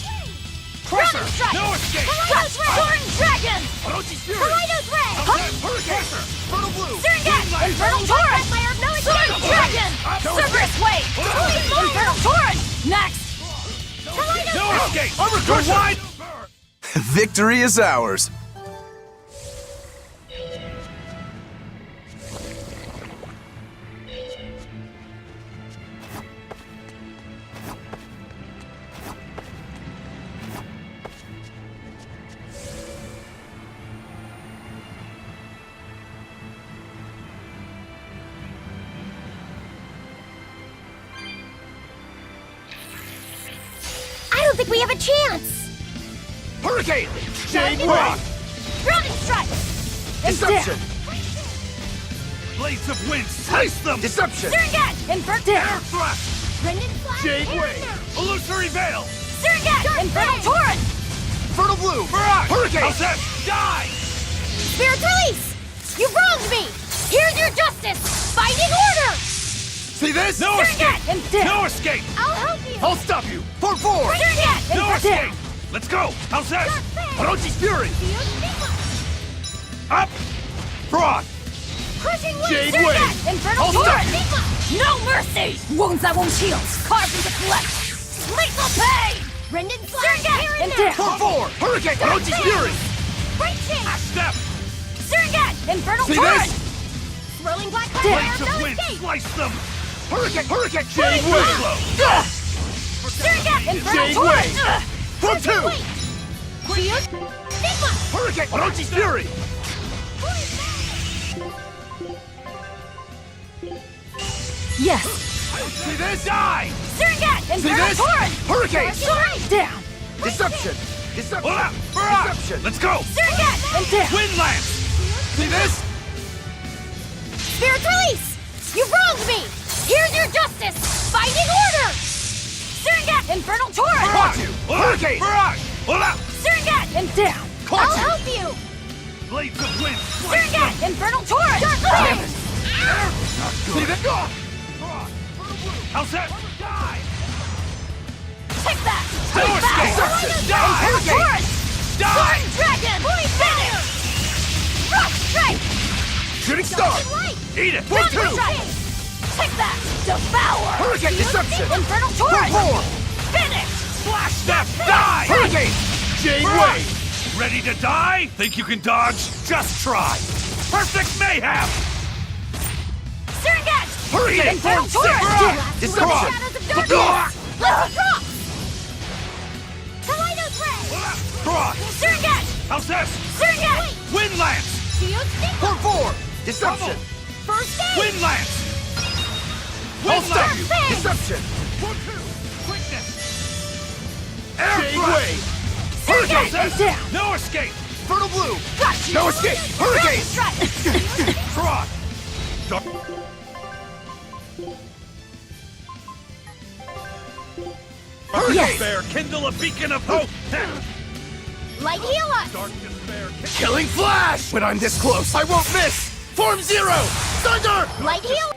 Crusher! Grounding strike! No escape! Kaleidos ray! Soaring dragon! Orochi Fury! Kaleidos ray! Hurricane! Infernal Blue! Searing gas! Infernal torrent! Blade! Infernal Torrent! Next! No escape! You're wide! Victory is ours. I don't think we have a chance! Hurricane! Jade Wave! Grounding Strike! Deception! Blades of Wind! Slice them! Deception! Surgat! Invert Air Thrust! Rendon Flash! Jade Wave! Illusory Veil! Surgat! Infernal Torrent! Fertile Blue! Mirage! Hurricane! Alcet! Die! Spirit Release! You wronged me! Here's your justice! Binding Order! See this? No escape! No escape! I'll help you! I'll stop you! Form 4! Surgat! No escape! Let's go! Alcet! Orochi's Fury! Up! Frost! Crushing Wind! Jade Surgat! Wave! Infernal I'll stop Torrent! you! No mercy! Wounds that won't heal! Carved into flesh! Lethal pain! Rendon Flash! Here and Form 4! Hurricane! Orochi's Fury! Breaching! Step! Surgat! Infernal See Torrent! this? Swirling Black Blades Fire! of No Wind! escape! Slice them! Hurricane! Hurricane! Jade Blade Wave! Blow! Surgat! Infernal Jade Torrent! Wave! Form 2! Shield! Stigma! Hurricane! Orochi's Fury! Yes! See this? Die! Surgat! See Infernal this? Torrent! Hurricane! Sword Down! Deception! Deception! Hold up! Mirage! Deception! Let's go! Surgat! And down! Wind Lance! See this? Spirit Release! You wronged me! Here's your justice! Binding Order! Surgat! Infernal Torrent! Caught you! Hurricane! Mirage! Hold up! Surgat! And down! Caught I'll you! help you! Blades of Wind! Surgat! Infernal Torrent! Dark Damn Blade! it! See this? How's that? Die! Take that! No Take escape! that! Die! Infernal Torrent! Die! Sword Dragon! Finish! Rock Strike! Shooting Star! Light! Eat it! Form 2! Grounding Strike! Take that! Devour! Hurricane Deception! Infernal Form Torrent! 4! Finish! Flash Step! Die! Hurricane! Jade Wave! Ready to die? Think you can dodge? Just try! Perfect Mayhem! Surgat! Hurricane! Infernal Form 6! Torrent! Deception! Shadows of Darkness! Let's drop! Kaleido's Ray! Cross! Surgat! How's this? Surgat! Wind Lance! Shield Stigma! Form 4! Deception! First aid! Wind Lance! I'll Wind stop Lance! you! Deception! Form 2! Quickness! Air Thrust! Surgat! Hurricane! down! No escape! Fertile Blue! Got you! No escape! Hurricane! Strike! Cross! Hurricane! Yes. Despair, kindle a beacon of hope! Light heal us! Dark despair, Killing Flash! When I'm this close, I won't miss! Form 0! Thunder! Light heal!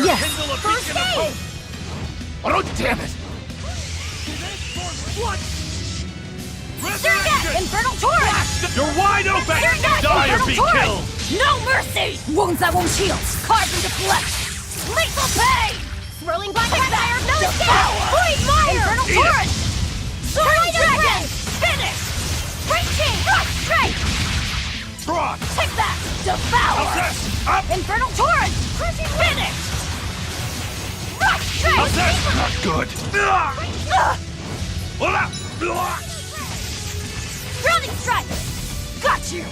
Yes. kindle a First beacon of aid! hope! Oh, damn it! What? Surgat! Infernal Torrent! You're wide open! Surgat! Die or Infernal be Torrent! killed! No mercy! Wounds that won't heal! Carved into flesh! Lethal pain! Swirling Black Fire! No escape! Devour! Void Mire! Infernal Eat it. Torrent! Sword Kaleido's Dragon! Ray! Finish! Breaching! Rock Strike! Cross! Take that! Devour! Alcet! Up! Infernal Torrent! Finish! Rock Strike! Alcet! Not good! Hold up! Grounding Strike! Got you!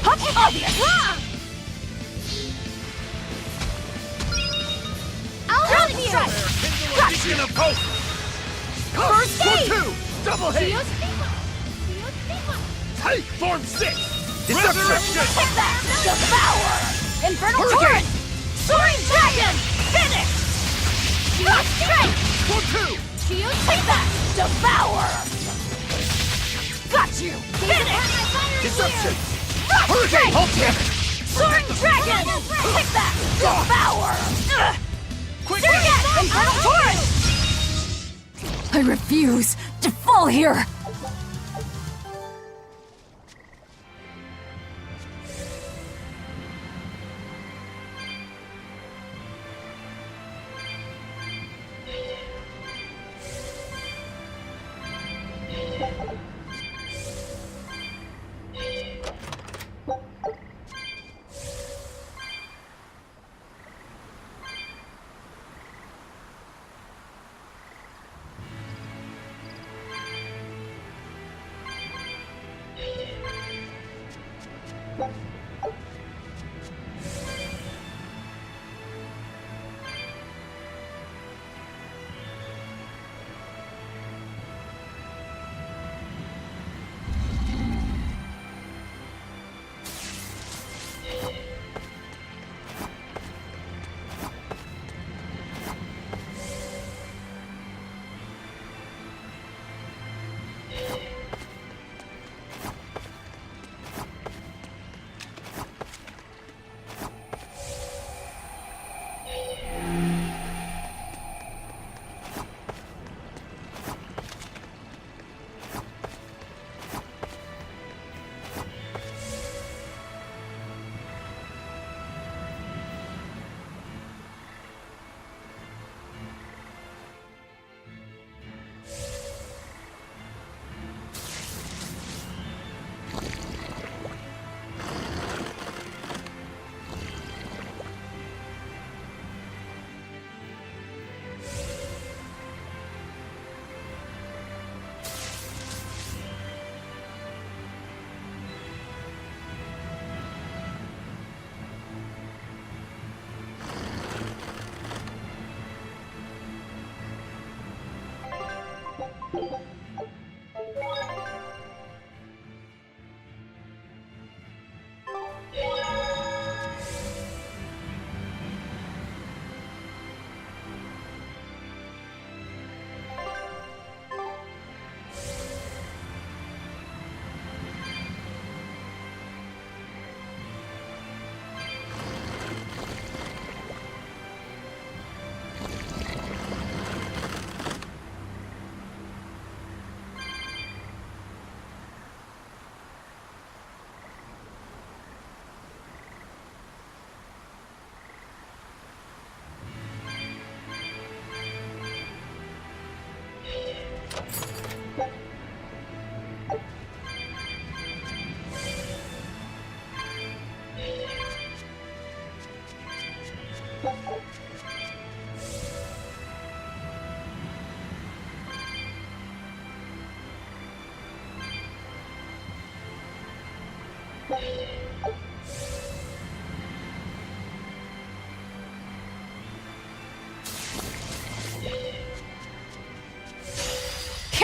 Obvious! I'll help Grounding you! Strike! Kindle a Got beacon you! of hope! First aid! Form 2! Double hit! Shield Stigma! Shield Stigma! Take! Form 6! Resurrection! Take that! Devour! Infernal Hurricane! Torrent! Soaring Dragon! Finish! Rock Strike! Form 2! Shield Take that! Devour! Got you! Finish! Deception! Rock Hurricane! Strike! Oh, damn it! Soaring Dragon! Take that! Devour! Surgat! Infernal Torrent! I refuse to fall here!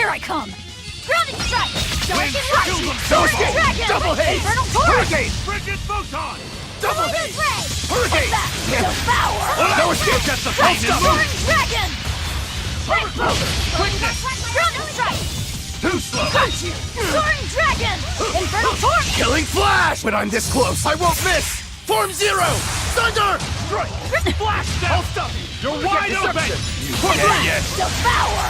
Here I come! Grounding strike! Dark and Kill them! rush! No escape! Dragon! Double haze! Infernal torch! Hurricane! Frigid Photon! Double Fire haze! ray! Hurricane! Devour! No escape! Get the pain in Soaring dragon! Quickness! Grounding strike! Too slow! Got you! Soaring dragon! Infernal torch! Killing flash! When I'm this close, I won't miss! Form Zero! Thunder! Strike! Flash! I'll stop you! You're wide open! For three! Devour!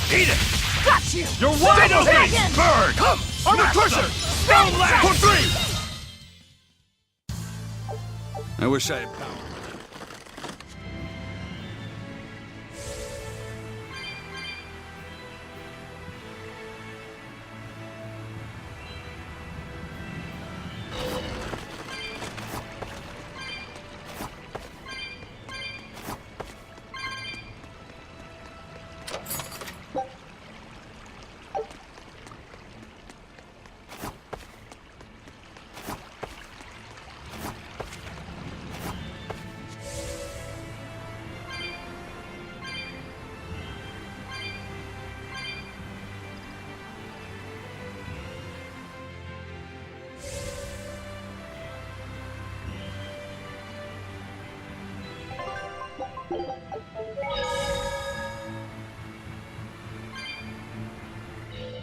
Eat it! Got you! You're wide Double open! dragon! Bird! Come! Armor Crusher! Stone Lash! For three! I wish I had power.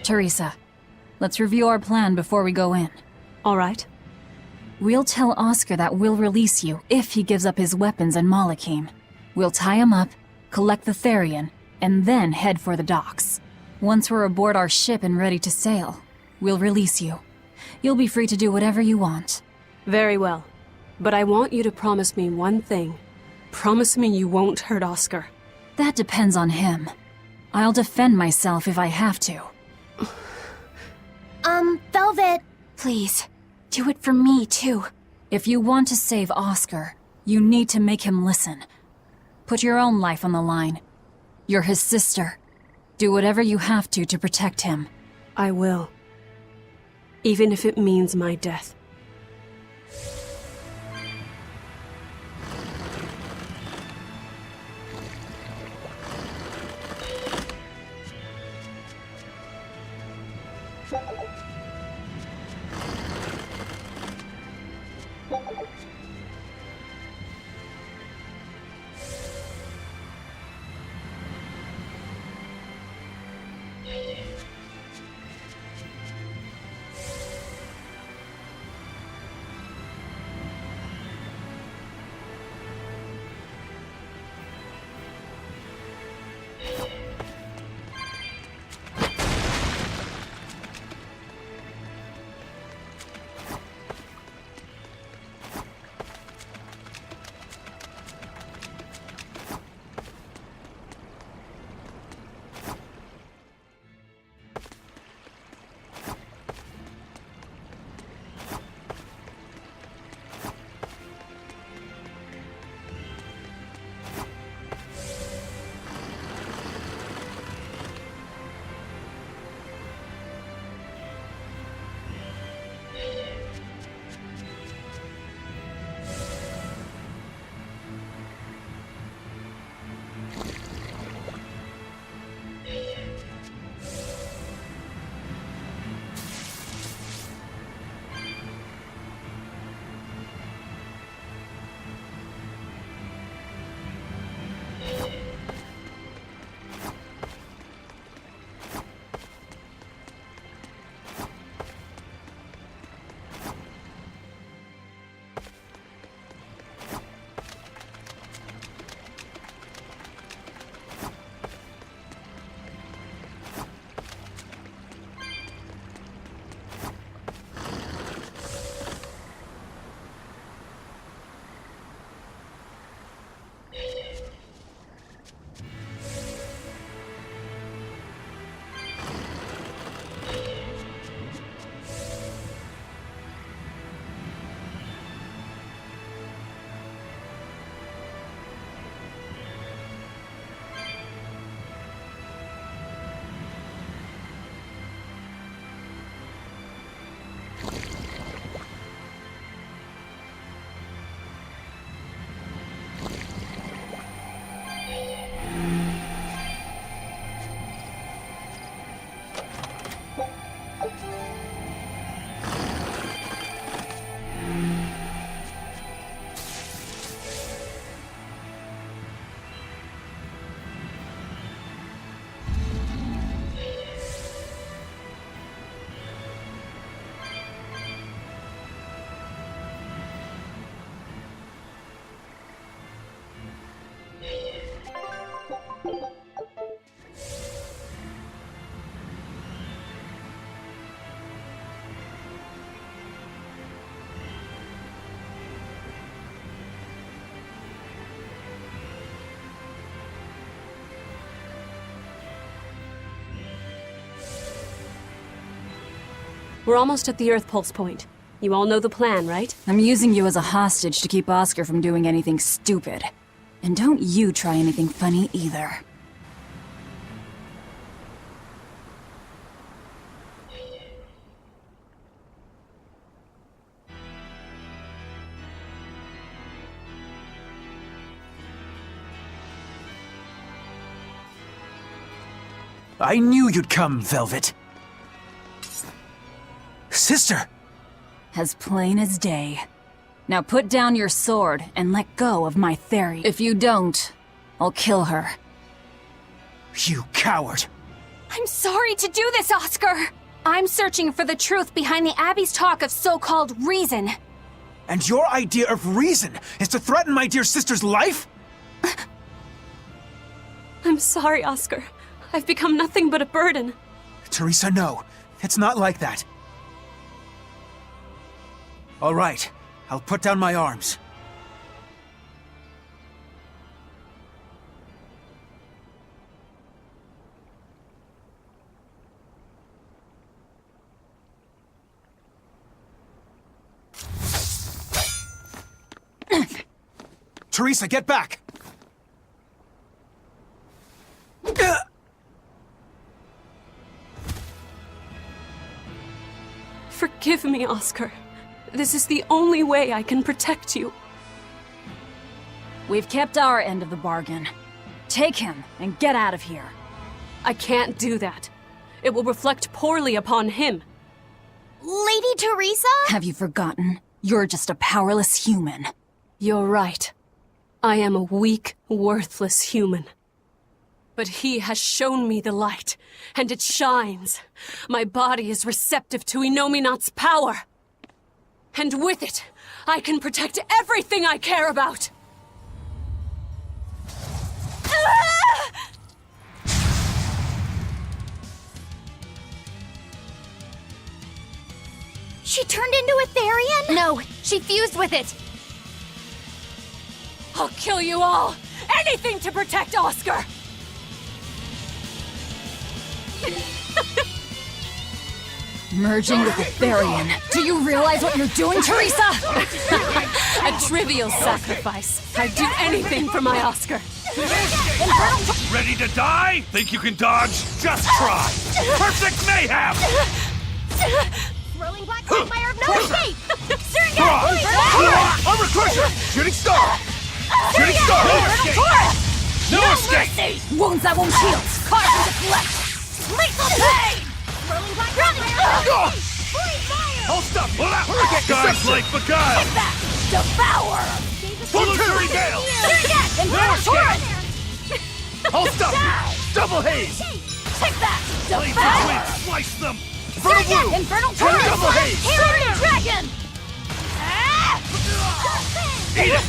Teresa, let's review our plan before we go in. All right. We'll tell Oscar that we'll release you if he gives up his weapons and Malachim. We'll tie him up, collect the Therian, and then head for the docks. Once we're aboard our ship and ready to sail, we'll release you. You'll be free to do whatever you want. Very well. But I want you to promise me one thing. Promise me you won't hurt Oscar. That depends on him. I'll defend myself if I have to. Velvet. Please, do it for me, too. If you want to save Oscar, you need to make him listen. Put your own life on the line. You're his sister. Do whatever you have to protect him. I will. Even if it means my death. We're almost at the Earth Pulse point. You all know the plan, right? I'm using you as a hostage to keep Oscar from doing anything stupid. And don't you try anything funny either. I knew you'd come, Velvet. Sister! As plain as day. Now put down your sword and let go of my theory. If you don't, I'll kill her. You coward! I'm sorry to do this, Oscar! I'm searching for the truth behind the Abbey's talk of so-called reason. And your idea of reason is to threaten my dear sister's life? I'm sorry, Oscar. I've become nothing but a burden. Teresa, no. It's not like that. All right. I'll put down my arms. Teresa, get back! Forgive me, Oscar. This is the only way I can protect you. We've kept our end of the bargain. Take him and get out of here. I can't do that. It will reflect poorly upon him. Lady Teresa? Have you forgotten? You're just a powerless human. You're right. I am a weak, worthless human. But he has shown me the light, and it shines. My body is receptive to Inominat's power. And with it, I can protect everything I care about. She turned into a Therian? No, she fused with it. I'll kill you all! Anything to protect Oscar! Merging with a Therian. Do you realize what you're doing, Teresa? A trivial sacrifice. I'd do anything for my Oscar. Ready to die? Think you can dodge? Just try! Perfect mayhem! Rolling black quagmire of no escape! Armor Crusher! Shooting Star! Shooting Star! No escape! Wounds that won't heal. Carve and deflect! Lethal pain! Rolling black quagmire of Hold up! Guys like Beguile! Take that! Devour! Illusory Veil! Infernal Torrent! Hold up! Double Haze! Take that! Blades of Devour! Wind, slice them! Infernal Blue! Infernal Torrent! Double Haze! Healing Dragon! Eat it!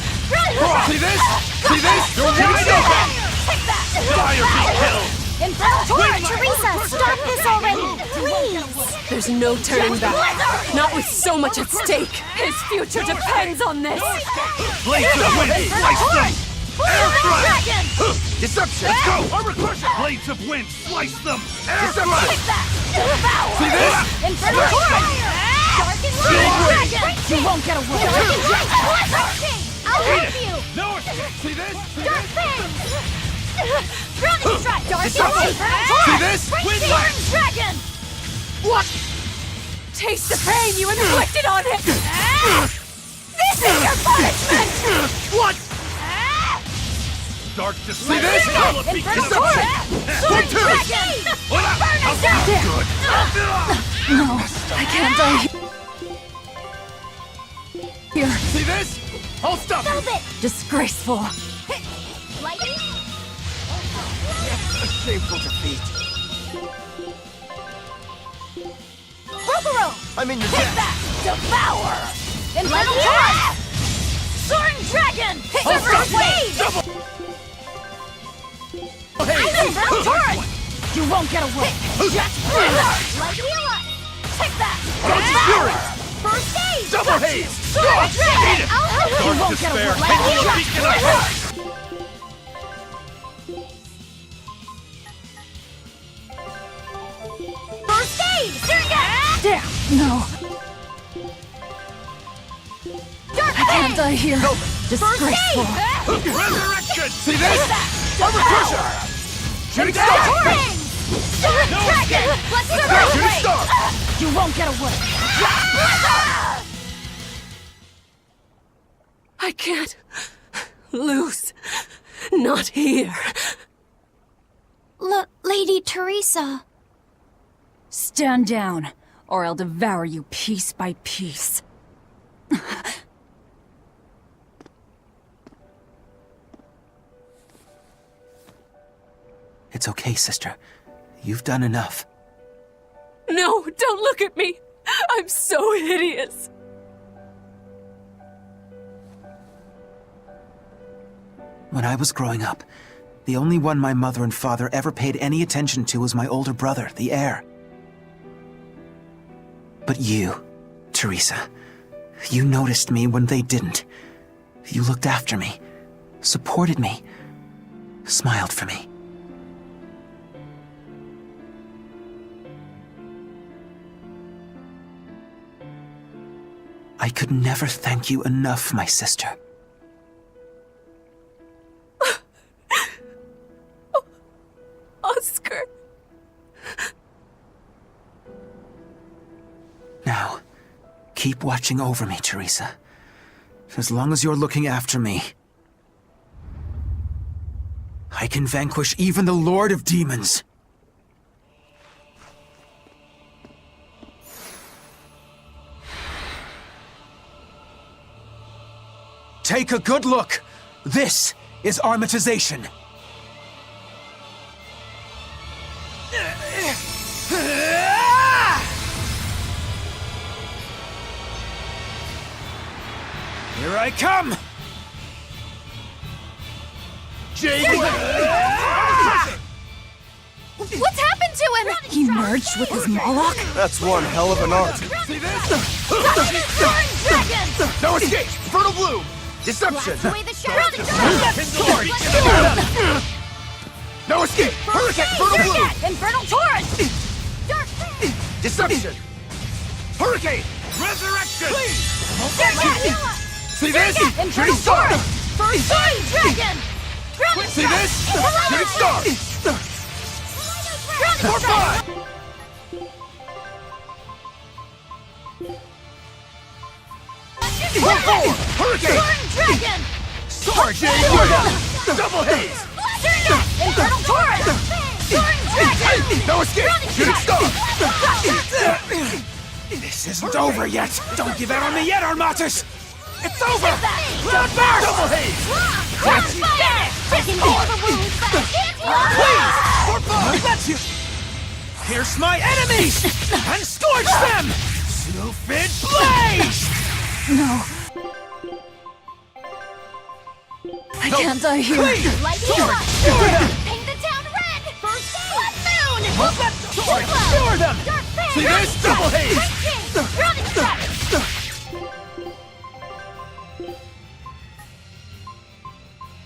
See this? See this? You're wide open! Take that! Die or be killed! Infernal Torrent! Teresa, stop this already! Please! There's no turning back. Not with so much at stake. His future depends on this. Blades of Wind, slice them! Air Thrust! Dragon! Deception! Let's go! Armor Crusher! Blades of Wind, slice them! Air Deception! Thrust! Take that! Devour! See this? Infernal Torrent! Darkened Dragon! You won't get away. Darkened Dragon! I'll help you! No escape! See this? See Dark this? Fangs! Drowning Strike! Darkened Deception! Torrent! See this? Sword Dragon! What? Taste the pain you inflicted on him! This is your punishment! What? Dark See Descent! this? Infernal Torrent! Sword Dragon! Good! No, I can't die here. See this? Hold up! Disgraceful. Lightning! A shameful defeat. Brokero! I'm in your Take debt. that! Devour! Infernal Torrent! Sword Dragon! Silver Blade! Infernal Torrent! You won't get away. Jet Blizzard! Lightning Alliance! Take that! Fury! First aid! Double Haze! Sword Dragon! I'll help you! Dark Despair! Lightning Beacon of Hope! First aid! Surrogate! Damn. No, Dark I can't die here. Disgraceful. Resurrection! See this? Armor Crusher! Shooting Star! Sword Dragon! Let's survive! Shooting Star! You won't get away. I can't lose. Not here. Lady Teresa. Stand down, or I'll devour you piece by piece. It's okay, sister. You've done enough. No, don't look at me. I'm so hideous. When I was growing up, the only one my mother and father ever paid any attention to was my older brother, the heir. But you, Teresa, you noticed me when they didn't. You looked after me, supported me, smiled for me. I could never thank you enough, my sister. Oscar. Now, keep watching over me, Teresa. As long as you're looking after me, I can vanquish even the Lord of Demons. Take a good look. This is armatization. Here I come! What's happened to him? He merged with his Moloch? That's one hell of an art. See this? No escape! Fertile Bloom! Deception! No escape! Hurricane! Fertile Bloom! Infernal Torrent! Deception! Hurricane! Resurrection! See this? Shooting Star! First Dragon! See this? Shooting Star! For 5! For 4! Hurricane! Dragon! Sword! Double haze! Infernal Torrent! Dragon! No escape! Shooting Star! This isn't over yet! Don't give out on me yet, Armatus! It's over! Cloudburst! Double haze! Crossfire! I can heal the wounds, but I can't heal the Please! For 5! Let you! Pierce my enemies! And scorch them! Stupid blaze! No. I can't die here. Light heal up! Paint the town red! First Blood Moon! Skewer them! Dark Fan! See this? Double haze! Drowning Strike!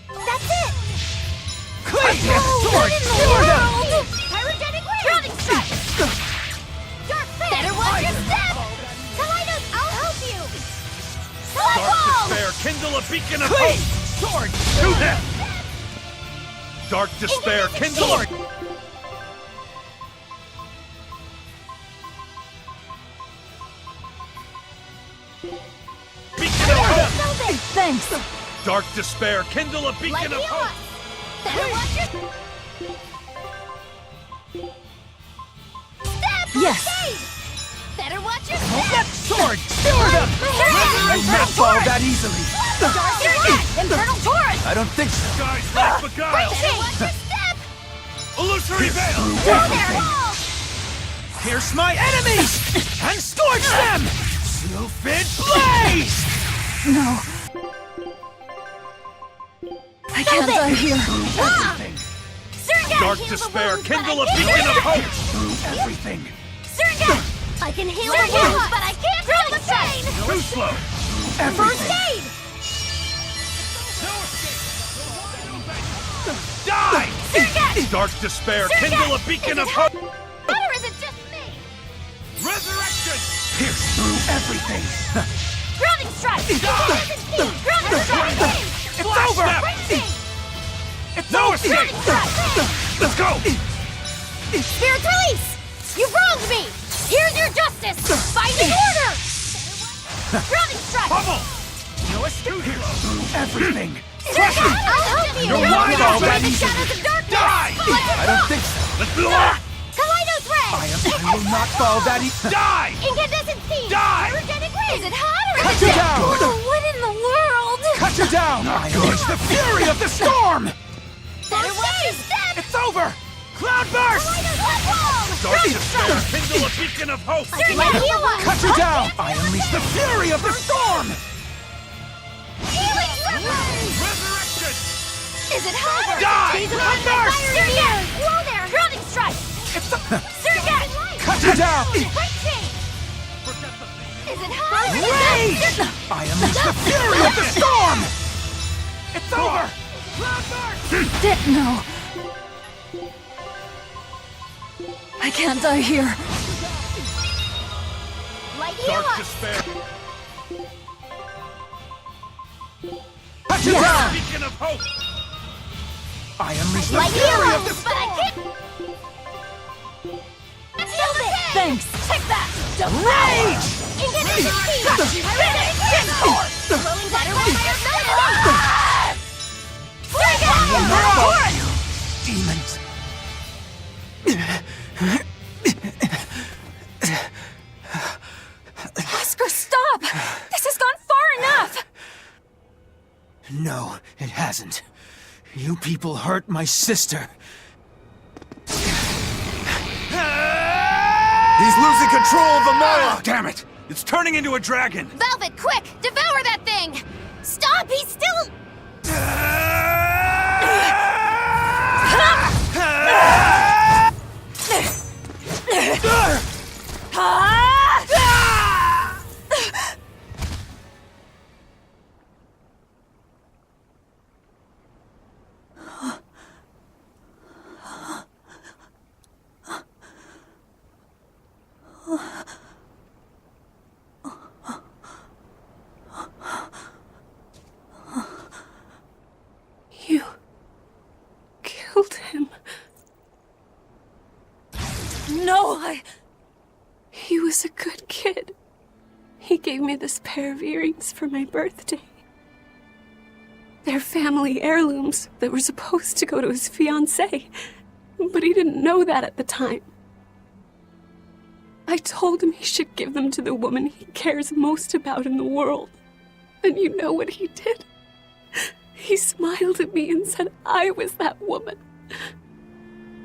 That's it! Clean! What Sword! in the Skewer them! world? Pyrogenic Ray! Drowning Strike! Dark Fan! Better watch your step! Kaleidos, I'll help you! Dark Ball! Despair, kindle a beacon of hope! Sword! Shoot him! Dark Despair, kindle a... Beacon of hope! Thanks. Dark Despair, kindle a beacon of hope! Better watch your step! Yes. Shade! Better watch your step! Sword! Skewer them! I'll not fall that easily! Infernal Torrent! I don't think so. Guys, like beguile! Better watch your step! Illusory Veil! Go there, Wall! Pierce my enemies! And scorch them! Stupid blaze! No. I can't die here. Dark Despair, kindle a beacon of hope! Everything! Surga! I can heal the wounds, but I can't heal the pain! Too slow! First aid! Die! Surga! Dark Despair, kindle a beacon of hope! Or is it just me? Resurrection! Pierce through everything! Grounding Strike! Grounding Strike! It's over! It's no escape! Let's go! Spirit's Release! You wronged me! Here's your justice! Find an order! Grounding Strike! Bubble! No escape here! Everything! Surga! I'll help you! You're wide already! The shadows of darkness! Die! I don't think so. Let's blow up! Kaleidos Ray! I will not fall that easily! Die! Incandescent Steam! Die! Pyrogenic Ray! Is it hot or Cut is you it down! What in the world? Cut you down! I unleash the fury of the storm! Better watch your step! It's over! Cloudburst! Dark Despair, kindle a beacon of hope! Cut you down! I unleash the fury of the storm! Resurrection! Is it hot? Die! Cloudburst! Surga! Whoa there! Grounding Strike! It's Surga! Cut you down! Is it hot? Rage! I unleash the fury of the storm! It's over! No. I can't die here. Dark Despair! Cut you down! Beacon of hope! I unleash the fury of the But I can't. Thanks. Check that. rage! Incandescent Steam! Rolling better with Demons! Oscar, stop! This has gone far enough! No, it hasn't. You people hurt my sister. He's losing control of the Moloch! Damn it! It's turning into a dragon! Velvet, quick! Devour that thing! Stop! He's still... You killed him. No, He was a good kid. He gave me this pair of earrings for my birthday. They're family heirlooms that were supposed to go to his fiancée, but he didn't know that at the time. I told him he should give them to the woman he cares most about in the world. And you know what he did? He smiled at me and said I was that woman.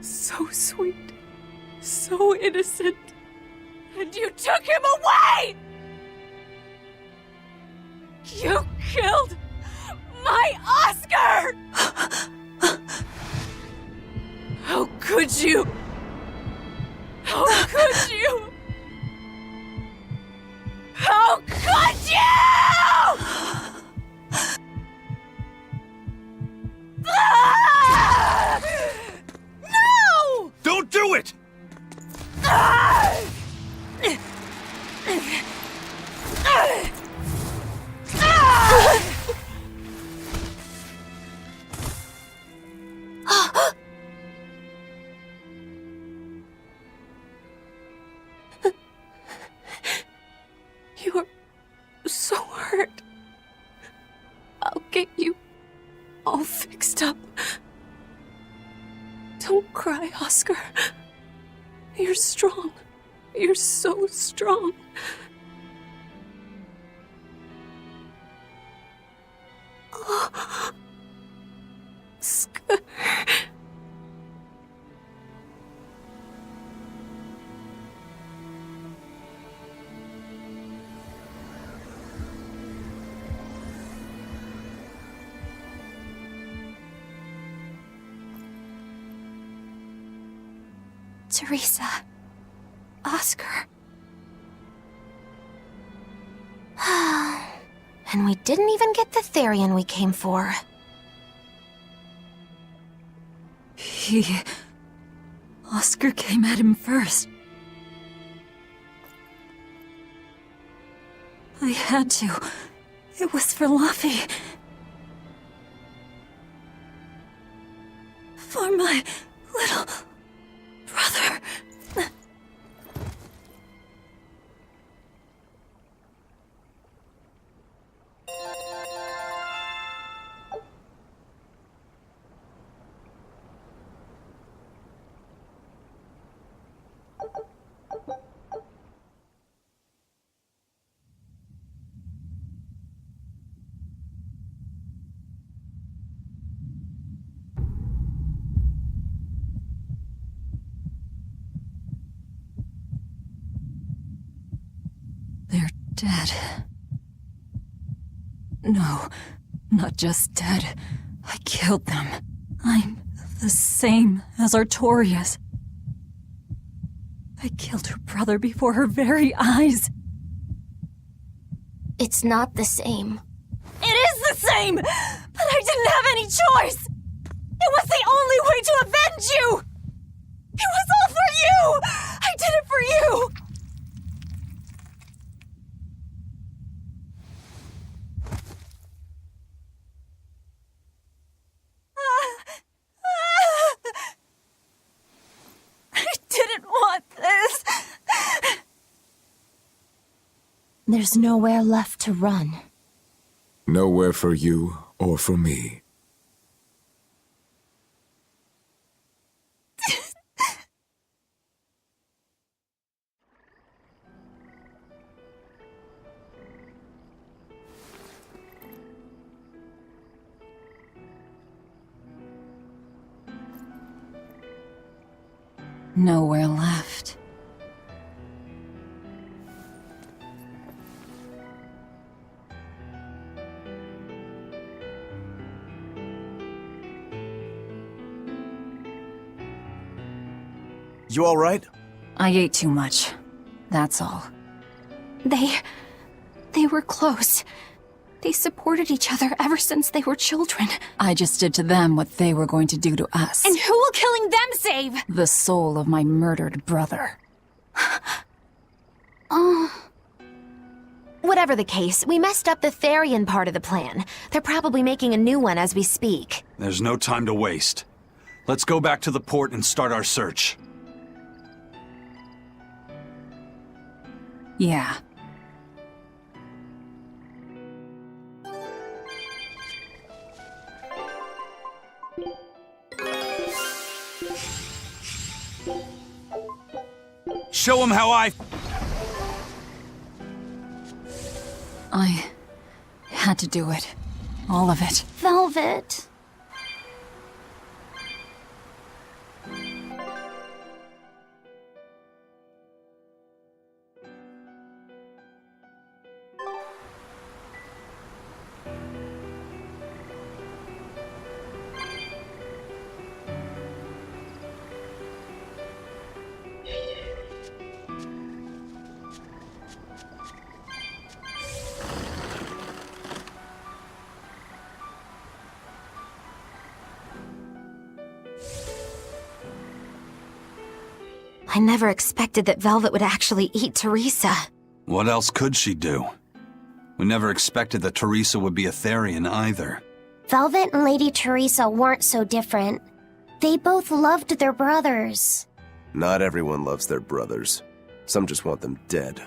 So sweet, so innocent. And you took him away! You killed my Oscar! How could you? How could you? How could you? No! Don't do it! You are so hurt. I'll get you all fixed up. Don't cry, Oscar. You're strong. You're so strong. Oscar. Teresa. Oscar. And we didn't even get the Therian we came for. Oscar came at him first. I had to. It was for Luffy. For my little brother. They're dead. No, not just dead. I killed them. I'm the same as Artorius. I killed her brother before her very eyes. It's not the same. It is the same! But I didn't have any choice! It was the only way to avenge you! It was all for you! I did it for you! I didn't want this! There's nowhere left to run. Nowhere for you or for me. Nowhere left. You alright? I ate too much. That's all. They were close. They supported each other ever since they were children. I just did to them what they were going to do to us. And who will killing them save? The soul of my murdered brother. Whatever the case, we messed up the Therian part of the plan. They're probably making a new one as we speak. There's no time to waste. Let's go back to the port and start our search. Yeah. Show him how I had to do it. All of it. Velvet. I never expected that Velvet would actually eat Teresa. What else could she do? We never expected that Teresa would be a Therian either. Velvet and Lady Teresa weren't so different. They both loved their brothers. Not everyone loves their brothers. Some just want them dead.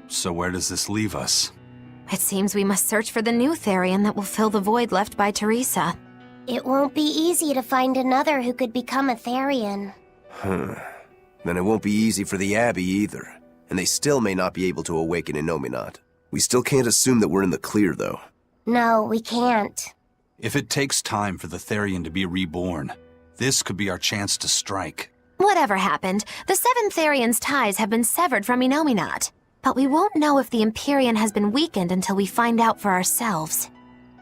So where does this leave us? It seems we must search for the new Therian that will fill the void left by Teresa. It won't be easy to find another who could become a Therian. Then it won't be easy for the Abbey either. And they still may not be able to awaken Innominat. We still can't assume that we're in the clear, though. No, we can't. If it takes time for the Therian to be reborn, this could be our chance to strike. Whatever happened, the 7 Therian's ties have been severed from Innominat. But we won't know if the Empyrean has been weakened until we find out for ourselves.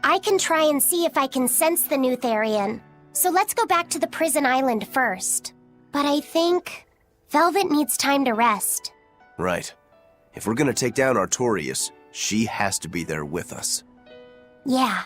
I can try and see if I can sense the new Therian. So let's go back to the prison island first. But I think Velvet needs time to rest. Right. If we're gonna take down Artorius, she has to be there with us. Yeah,